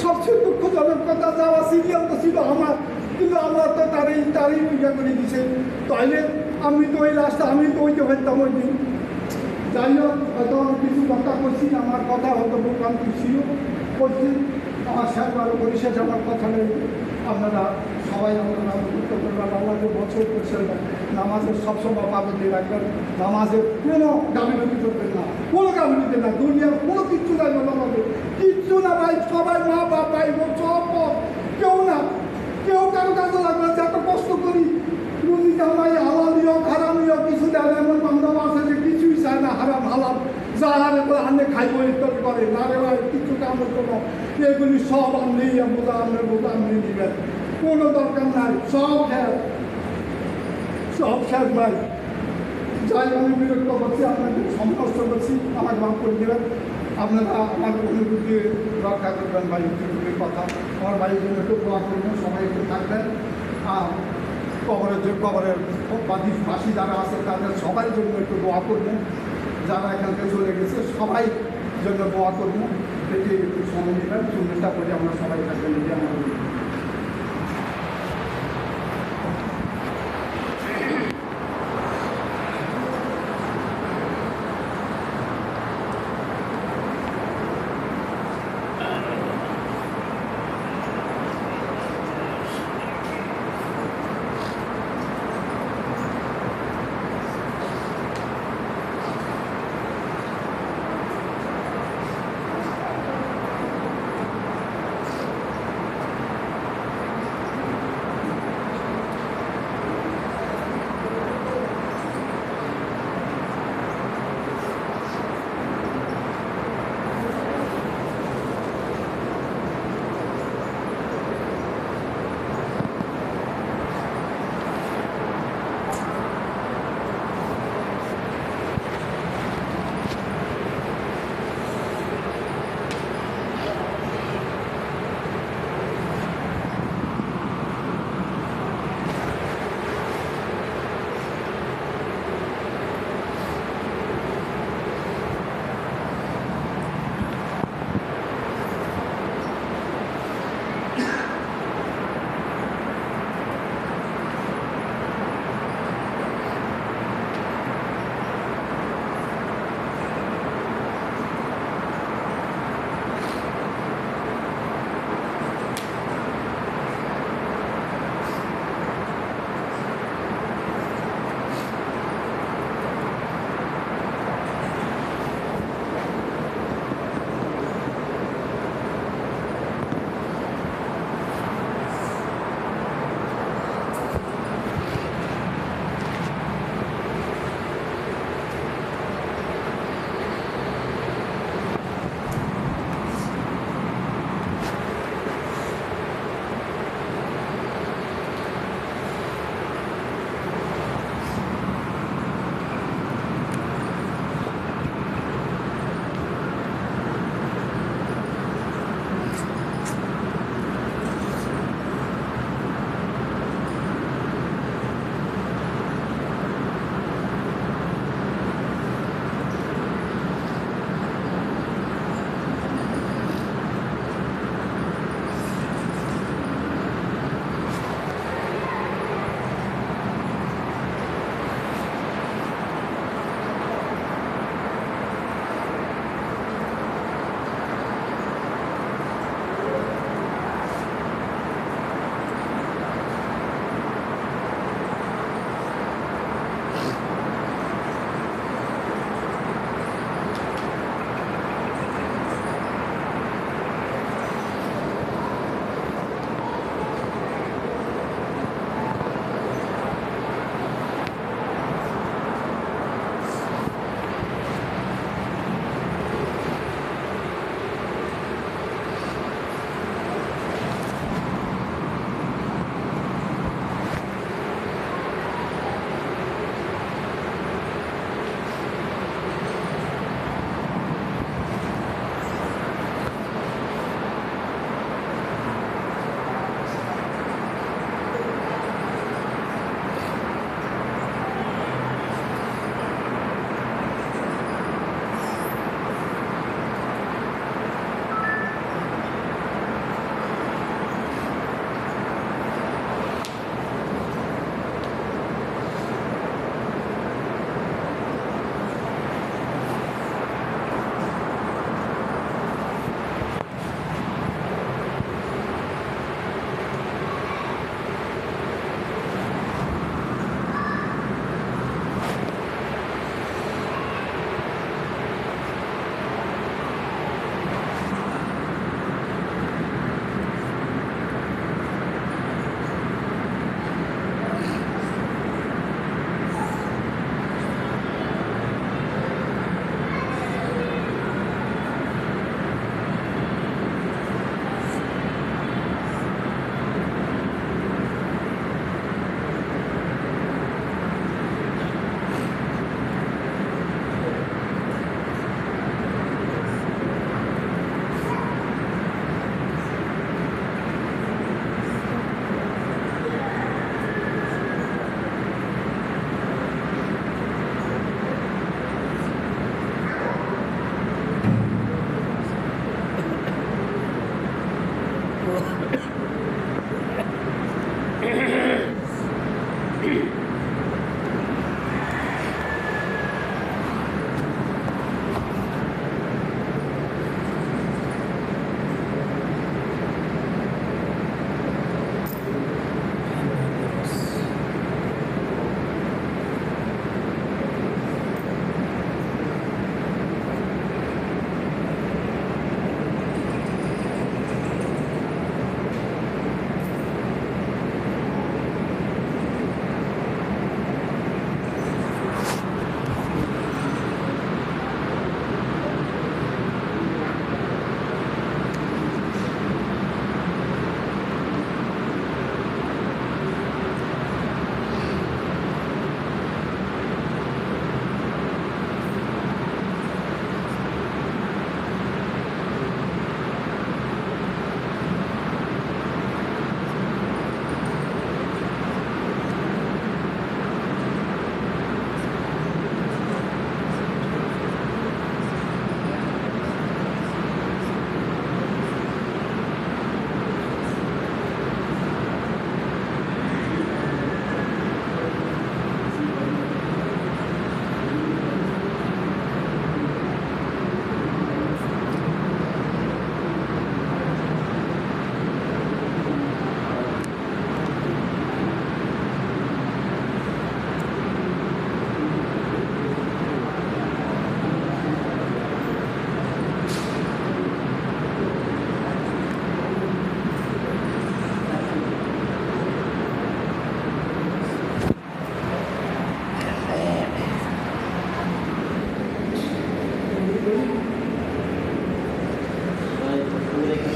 সবচেয়ে দুঃখজনক কথা, যাওয়া সিরিয়াল তো ছিল আমার, কিন্তু আমরা তো তারই ইয়া করে দিছে। তাইলে আমি তো ওই লাস্টে আমি তো ওইতে হইতাম ওই দিন। যাই হোক, হয়তো আমি কিছু কথা করছি, আমার কথা হয়তো ভোগান্তি ছিল করছি, আমার শেষ আরও পরিশেষ আমার কথা নেই। আপনারা সবাই আপনারা গুরুত্ব করবেন, আল্লাহকে বছর করছেন, নামাজের সবসময় পাবন্দি রাখবেন, নামাজের কোনো গাফিলতি করবেন না, কোনো গাফিলতি না, দুনিয়ার কোনো কিচ্ছু নাই নামাজে, কিচ্ছু না ভাই। সবাই মা বাপ ভাই বোন সব কেউ না, কেউ কারো কাছে লাগবে না। এত কষ্ট করি রুজি কামাই, হালালিও খারামিও কিছু দেয় না, এমন বান্ধব আছে যে কিছুই চায় না, হারাম হালাল যা হারে আনে খাইব ইত্যাদি করে না রে ভাই, কিছু কাম করবো, এগুলি সব আপনি বোঝা আপনি দিবেন, কোনো দরকার নাই, সব শেষ ভাই। যাই আমি বিরক্ত করছি, আপনাকে সন্তুষ্ট করছি, আমাকে মাফ করে দেবেন। আপনারা আমার অনুভূতি রক্ষা করবেন ভাই, অনুভূতির কথা আমার ভাইয়ের জন্য একটু দোয়া করবেন, সবাই একটু থাকবেন। আর কবরের ফাঁসি যারা আছে তাদের সবাই জন্য একটু দোয়া করবেন, যারা এখান থেকে চলে গেছে সবাই জন্য দোয়া করবেন। এটি একটু সময় নেবেন, সুন্দরটা করে আমরা সবাই থাকবেন। এটি আমার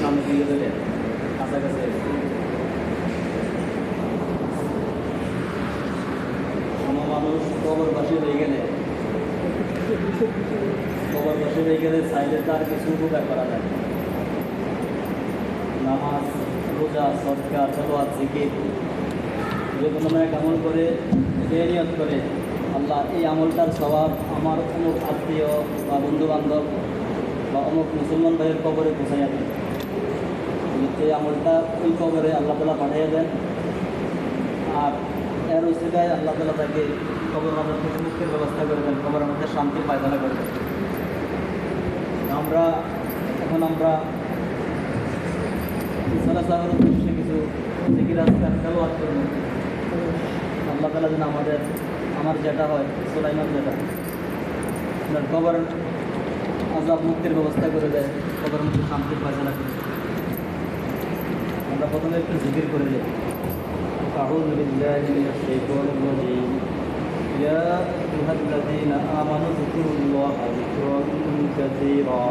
সামনে দিয়ে দেবে কাছাকাছি। কোনো মানুষ কবরবাসী হয়ে গেলে চাইলে তার কিছু উপকার করা যায়। নামাজ, রোজা, সদকা, তলোয়াত, জিকির, যে কোনো এক আমল করে নিয়ত করে আল্লাহ এই আমলটার স্বভাব আমার অমুক আত্মীয় বা বন্ধুবান্ধব বা অমুক মুসলমান ভাইয়ের কবরে পৌঁছাইয়া দেন। এই আমলটা ওই কবরে আল্লাহ তালা পাঠিয়ে দেন, আর এর উচিতায় আল্লাহ তালা তাকে কবর আজাব থেকে মুক্তির ব্যবস্থা করে দেন, কবরের মধ্যে শান্তির পায়খানা করে দেন। আমরা সালাসালামের উদ্দেশ্যে কিছু জিকির আজকার তেলাওয়াত করব। আল্লাহ তালা যেন আমার যেটা হয় সুলাইমান যেটা কবর আজাব মুক্তির ব্যবস্থা করে দেয়, কবরের মধ্যে শান্তির পায়খানা করে। আমরা প্রথমে একটু জিকির করে দিই। আউযু বিল্লাহি মিনাশ শাইতানির রাজীম। ইয়া আইয়ুহাল্লাযীনা আমানু যকুরুল্লাহা যিকরান কাসীরা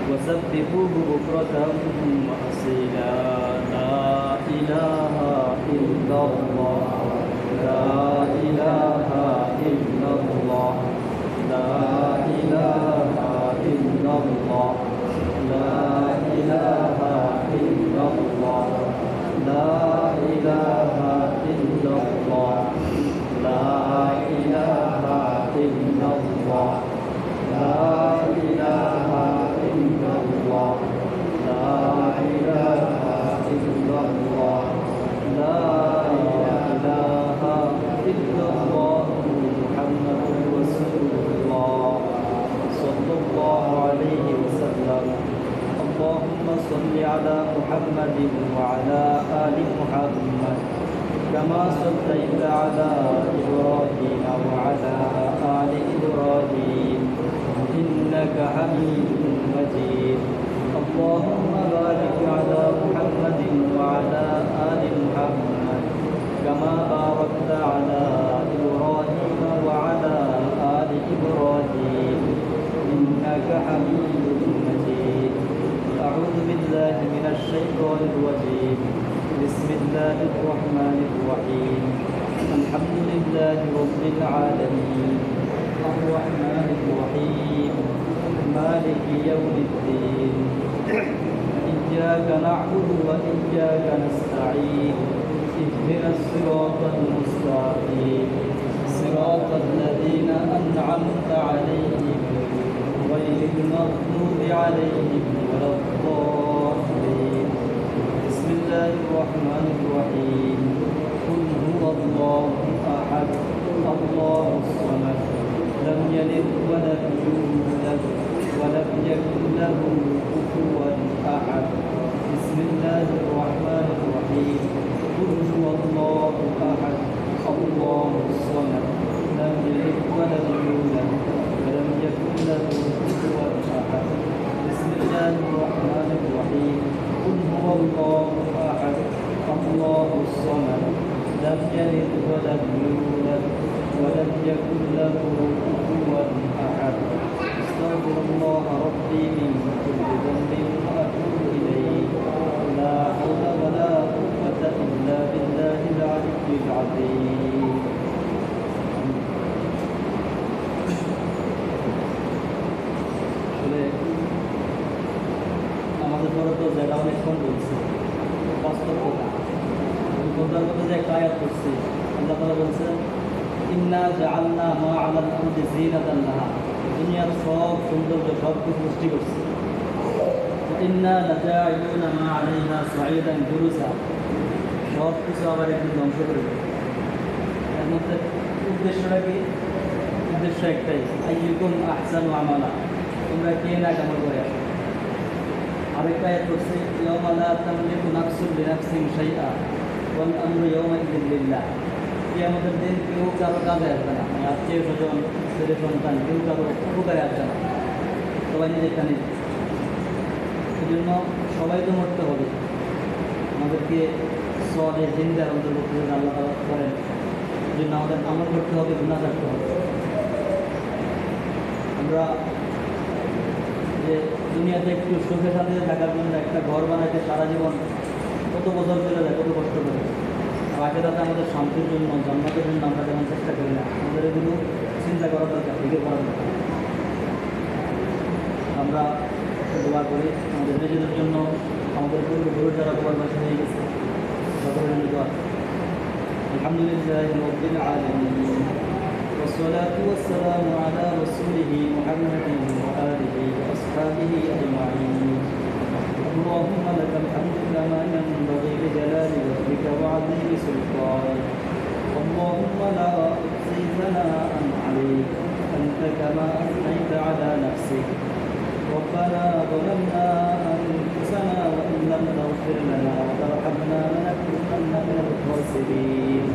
ওয়াসাব্বিহুহু বুকরাতাম ওয়া আসীলা। লা ইলাহা ইল্লাল্লাহ, লা ইলাহা ইল্লাল্লাহ, লা ইলাহা ইল্লাল্লাহ, লা ইলাহা ইল্লাল্লাহ, লা ইলাহা ইল্লাল্লাহ, লা ইলাহা ইল্লাল্লাহ, লা ইলাহা ইল্লাল্লাহ, লা ইলাহা ইল্লাল্লাহ, লা ইলাহা ইল্লাল্লাহ, মুহাম্মাদুর রাসূলুল্লাহ সাল্লাল্লাহু আলাইহি ওয়াসাল্লাম। اللهم صل على محمد وعلى آل محمد كما صليت على إبراهيم وعلى آل إبراهيم إنك حميد مجيد. اللهم بارك على محمد وعلى آل محمد كما باركت على إبراهيم وعلى آل إبراهيم إنك حميد مجيد. أعوذ بالله من الشيطان الرجيم. بسم الله الرحمن الرحيم. الحمد لله رب العالمين الرحمن الرحيم مالك يوم الدين. إياك نعبد وإياك نستعين. اهدنا الصراط المستقيم صراط الذين أنعمت عليهم غير المغضوب عليهم ولا الضالين. الرحمن الرحيم قل هو الله أحد الله الصمد لم يلد ولم يولد ولم يكن له كفوا أحد بسم الله الرحمن الرحيم قل هو الله أحد الله الصمد لم يلد ولم يولد ولم يكن له كفوا أحد بسم الله الرحمن الرحيم قل هو الله أحد الله الصمد لم يلد ولم يولد ولم يكن له كفوا أحد أستغفر الله ربي من كل ذنب وأتوب إليه لا حول ولا قوة إلا بالله العلي العظيم আমাদের পরে তো যেটা অনেকক্ষণ বলছে বাস্তব কথা কথার মধ্যে যে একটা আয়াত করছে আল্লাহ তাআলা বলছেন ইন্না জাআলনা মা আলাল আরদি জিনাতান লাহা দুনিয়ার সব সৌন্দর্য সব কিছু সৃষ্টি করছে ইন্না লাজাইলুনা মা আলাইহা সাঈদান জুরুসা সব কিছু আবার একদিন ধ্বংস করে দেবে এর মধ্যে উদ্দেশ্যটা কি উদ্দেশ্য একটাই আইয়ুকুম আহসানু আমালা তোমরা কে না কেমন করে আসো আরেকটা আয়াত করছে ইয়াওমা লা তামলিকু নাফসুন লিনাফসিন শাইআ ওয়াল আমরু ইয়াওমাইযিন লিল্লাহ কিয়ামতের দিন কেউ কারো কাজে আসবে না মানে আত্মীয় স্বজন ছেলে সন্তান কেউ কারো উপকারে আসবে না সবাই নিজেরটা নিজে এই জন্য সবাই তো মরতে হবে আমাদেরকে সলেহ জিন্দার অন্তর্ভুক্ত করে আল্লাহ তাআলা করেন এই জন্য আমাদের আমল করতে হবে গুনাহ করতে হবে আমরা যে দুনিয়াতে একটু সুখে শান্তিতে থাকার জন্য একটা ঘর বানাইতে সারা জীবন কত বছর চলে যায় কত কষ্ট করে আর আখেরাতে আমাদের শান্তির জন্য জান্নাতের জন্য আমরা যেমন চেষ্টা করি না আমাদের এগুলো চিন্তা করা দরকার থেকে করা দরকার আমরা দোয়া করি আমাদের নিজেদের জন্য আমাদের পূর্বপুরুষ যারা পূর্বাসী হয়ে গেছে সকলের জন্য দোয়া আলহামদুলিল্লাহ রাব্বিল আলামিন والصلاة والسلام على رسوله محمد وآله وأصحابه أجمعين اللهم لك الحمد كما ينبغي لجلال وجهك وعظيم سلطانك اللهم لا أحصي ثناء عليك أنت كما أثنيت على نفسك ربنا ظلمنا أنفسنا وإن لم تغفر لنا وترحمنا لنكونن من الخاسرين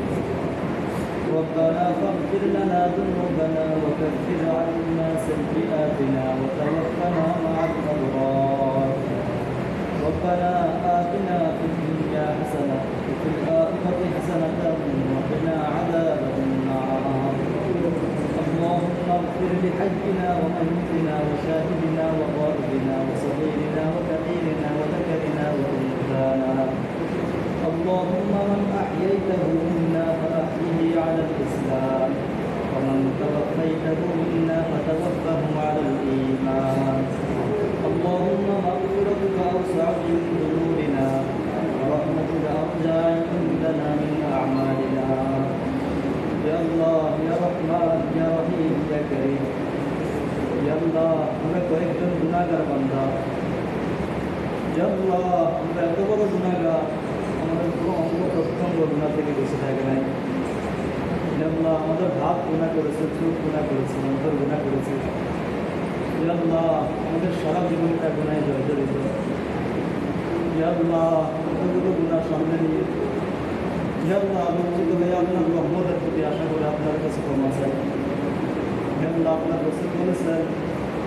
ربنا فاغفر لنا ذنوبنا وكفر عنا سيئاتنا وتوفنا مع الأبرار ربنا آتنا في الدنيا حسنة وفي الآخرة حسنة وقنا عذاب النار اللهم اغفر لحجنا وميتنا وشاهدنا وغائبنا وصغيرنا وكبيرنا وذكرنا وأنثانا اللهم من أحييته منا فأحيه على الإسلام ومن توفيته منا فتوفه على الإيمان اللهم مغفرتك أوسع من ذنوبنا ورحمتك أرجى عندنا من أعمالنا يا الله يا رحمن يا رحيم يا كريم يا الله আমরা কয়েকজন গুনাহগার বান্দা يا الله আমরা এত বড় গুনাহগার আমাদের কোনো অঙ্গ প্রত্যঙ্গ গুনাহ থেকে বেঁচে থাকে নাই আল্লাহ আমাদের হাত গুনাহ করেছে চোখ গুনাহ করেছে অন্তর গুনাহ করেছে আল্লাহ আমাদের সারা জীবনটা গুনাহে জর্জরিত আল্লাহ কতগুলো গুনাহ সামনে নিয়ে আল্লাহ লজ্জিত হয়ে আপনার রহমতের প্রতি আশা করে আপনার কাছে ক্ষমা চাই আল্লাহ আপনার রসুল বলেছেন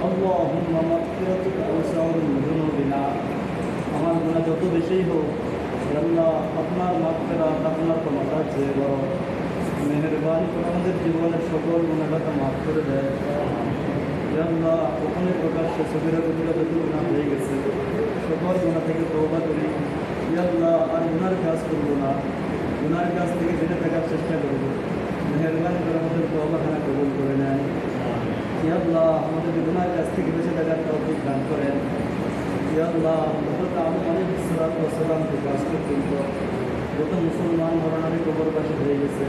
اللهم مغفرتك أوسع من ذنوبنا আমার গুনাহ যত বেশি হোক আল্লাহ আপনার মাগফিরাত আপনার ক্ষমতা যে বড় মেহেরবানি করে আমাদের জীবনের সকল গুনাহকে মাফ করে দেয় আল্লাহ ওখানে প্রকাশ্যে সবিরা কবিরা যত গুনাহ হয়ে গেছে সকল গুনাহ থেকে তওবা করি আল্লাহ আর গুনার কাজ করবো না গুনার কাজ থেকে বেঁচে থাকার চেষ্টা করবো মেহেরবানি করে আমাদের তওবাখানা কবুল করে নেয় আল্লাহ আমাদের গুনার কাছ থেকে বেঁচে থাকার তৌফিক দান করেন আল্লাহ হযরত আদম আলাইহিস সালাম থেকে আজ পর্যন্ত যত মুসলমান মরণারী কবরবাসী হয়ে গেছে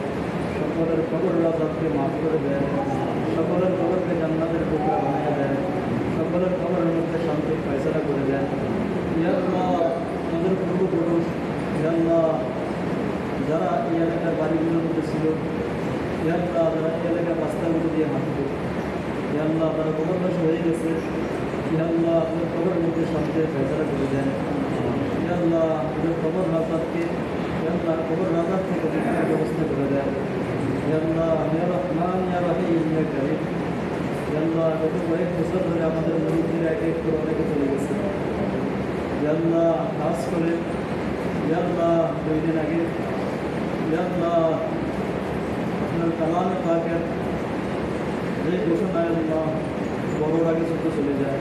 সকলের কবরের আযাবকে মাফ করে দেন সকলের কবরকে জান্নাতের টুকরা বানিয়ে দেন সকলের কবরের মধ্যে শান্তির ফয়সালা করে দেন আল্লাহ আমাদের পূর্বপুরুষ বাড়িগুলোর মধ্যে ছিল, ইয়া আল্লাহ তারা এই এলাকার রাস্তাগুলো দিয়ে হাঁটতো, ইয়া আল্লাহ তারা কবরবাসী হয়ে গেছে, ইয়া আল্লাহ আপনার কবরের মধ্যে শান্তির ফয়সালা করে দেন, ইয়া আল্লাহ আপনার কবর রাজাতকে, ইয়া আল্লাহ কবর রাজাত থেকে মুক্তির ব্যবস্থা করে দেন, ইয়া আল্লাহ ইয়া রহমান ইয়া রহিম ইয়া কারীম, ইয়া আল্লাহ গত কয়েক বছর ধরে আমাদের মুরিদরা এক এক করে অনেকে চলে গেছে, ইয়া আল্লাহ খাস করে ইয়া আল্লাহ 2 দিন আগে ইয়া আল্লাহ আপনার কালামে পাকের যে ঘোষণায় আল্লাহ বড়োর আগে ছোট চলে যায়,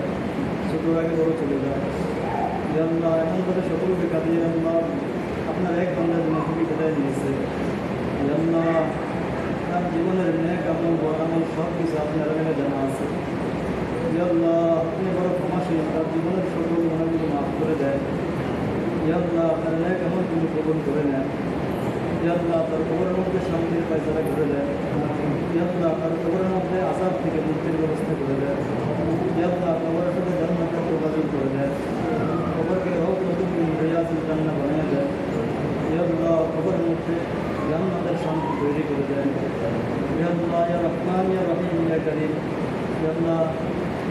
ছোটোর আগে বড় চলে যায়, ইয়া আল্লাহ এমনভাবে সকলকে কাঁদিয়ে আল্লাহ আপনার এক বান্দার জন্য খুবই কেটাই নিয়েছে, ইয়া আল্লাহ তার জীবনের নেক আমল বড় আমল সব কিছু আপনার এখানে জানা আছে, ইয়া আল্লাহ আপনি বড় ক্ষমাশীল, তার জীবনের সকল গুণাগুলো মাফ করে দেয়, ইয়া আল্লাহ আপনার নেক আমল তিনি গ্রহণ করে নেন, ইয়া আল্লাহ তার কবরের মধ্যে শান্তির ফয়সালা করে দেন, ইয়া আল্লাহ তার কবরের মধ্যে আযাব থেকে মুক্তির ব্যবস্থা করে দেন, ইয়া আল্লাহ কবরের সাথে জান্নাতের যোগাযোগ করে দেন, কবরকে রওযাতুম মিন রিয়াজিল জান্নাহ বানিয়ে দেন, ইয়া আল্লাহ কবরের মধ্যে জান্নাতের শান্তি তৈরি করে দেন, ইয়া আল্লাহ ইয়া রহমান ইয়া রহিম ইয়া কারীম, ইয়া আল্লাহ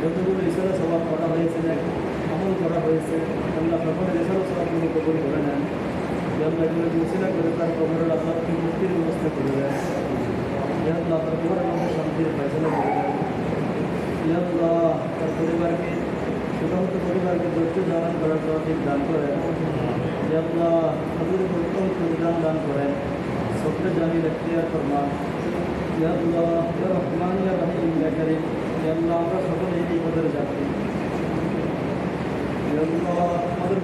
যতগুলো ইসরা সওয়াব করা হয়েছে, আমল করা হয়েছে, আল্লাহ সকলের ইসরা সওয়াব তিনি কবুল করে নেন, ইয়া আল্লাহ এগুলোকে উসিলা করে তার কবরের আযাবকে মুক্তির ব্যবস্থা করে দেন, ইয়া আল্লাহ তার কবরের মধ্যে শান্তির ফয়সালা করে দেন, ইয়া আল্লাহ তার পরিবারকে, সমস্ত পরিবারকে ধৈর্য ধারণ করার তৌফিক দান করেন, ইয়া আল্লাহ তাদের উত্তম প্রতিদান দান করেন, সবটা জানি এখতিয়ার ফরমান, ইয়া আল্লাহ ইয়া রহমান ইয়া রহিম ইয়া কারীম, ইয়া আল্লাহ আমরা সকলেই এই পদের যাত্রী, ইয়া আল্লাহ আমাদের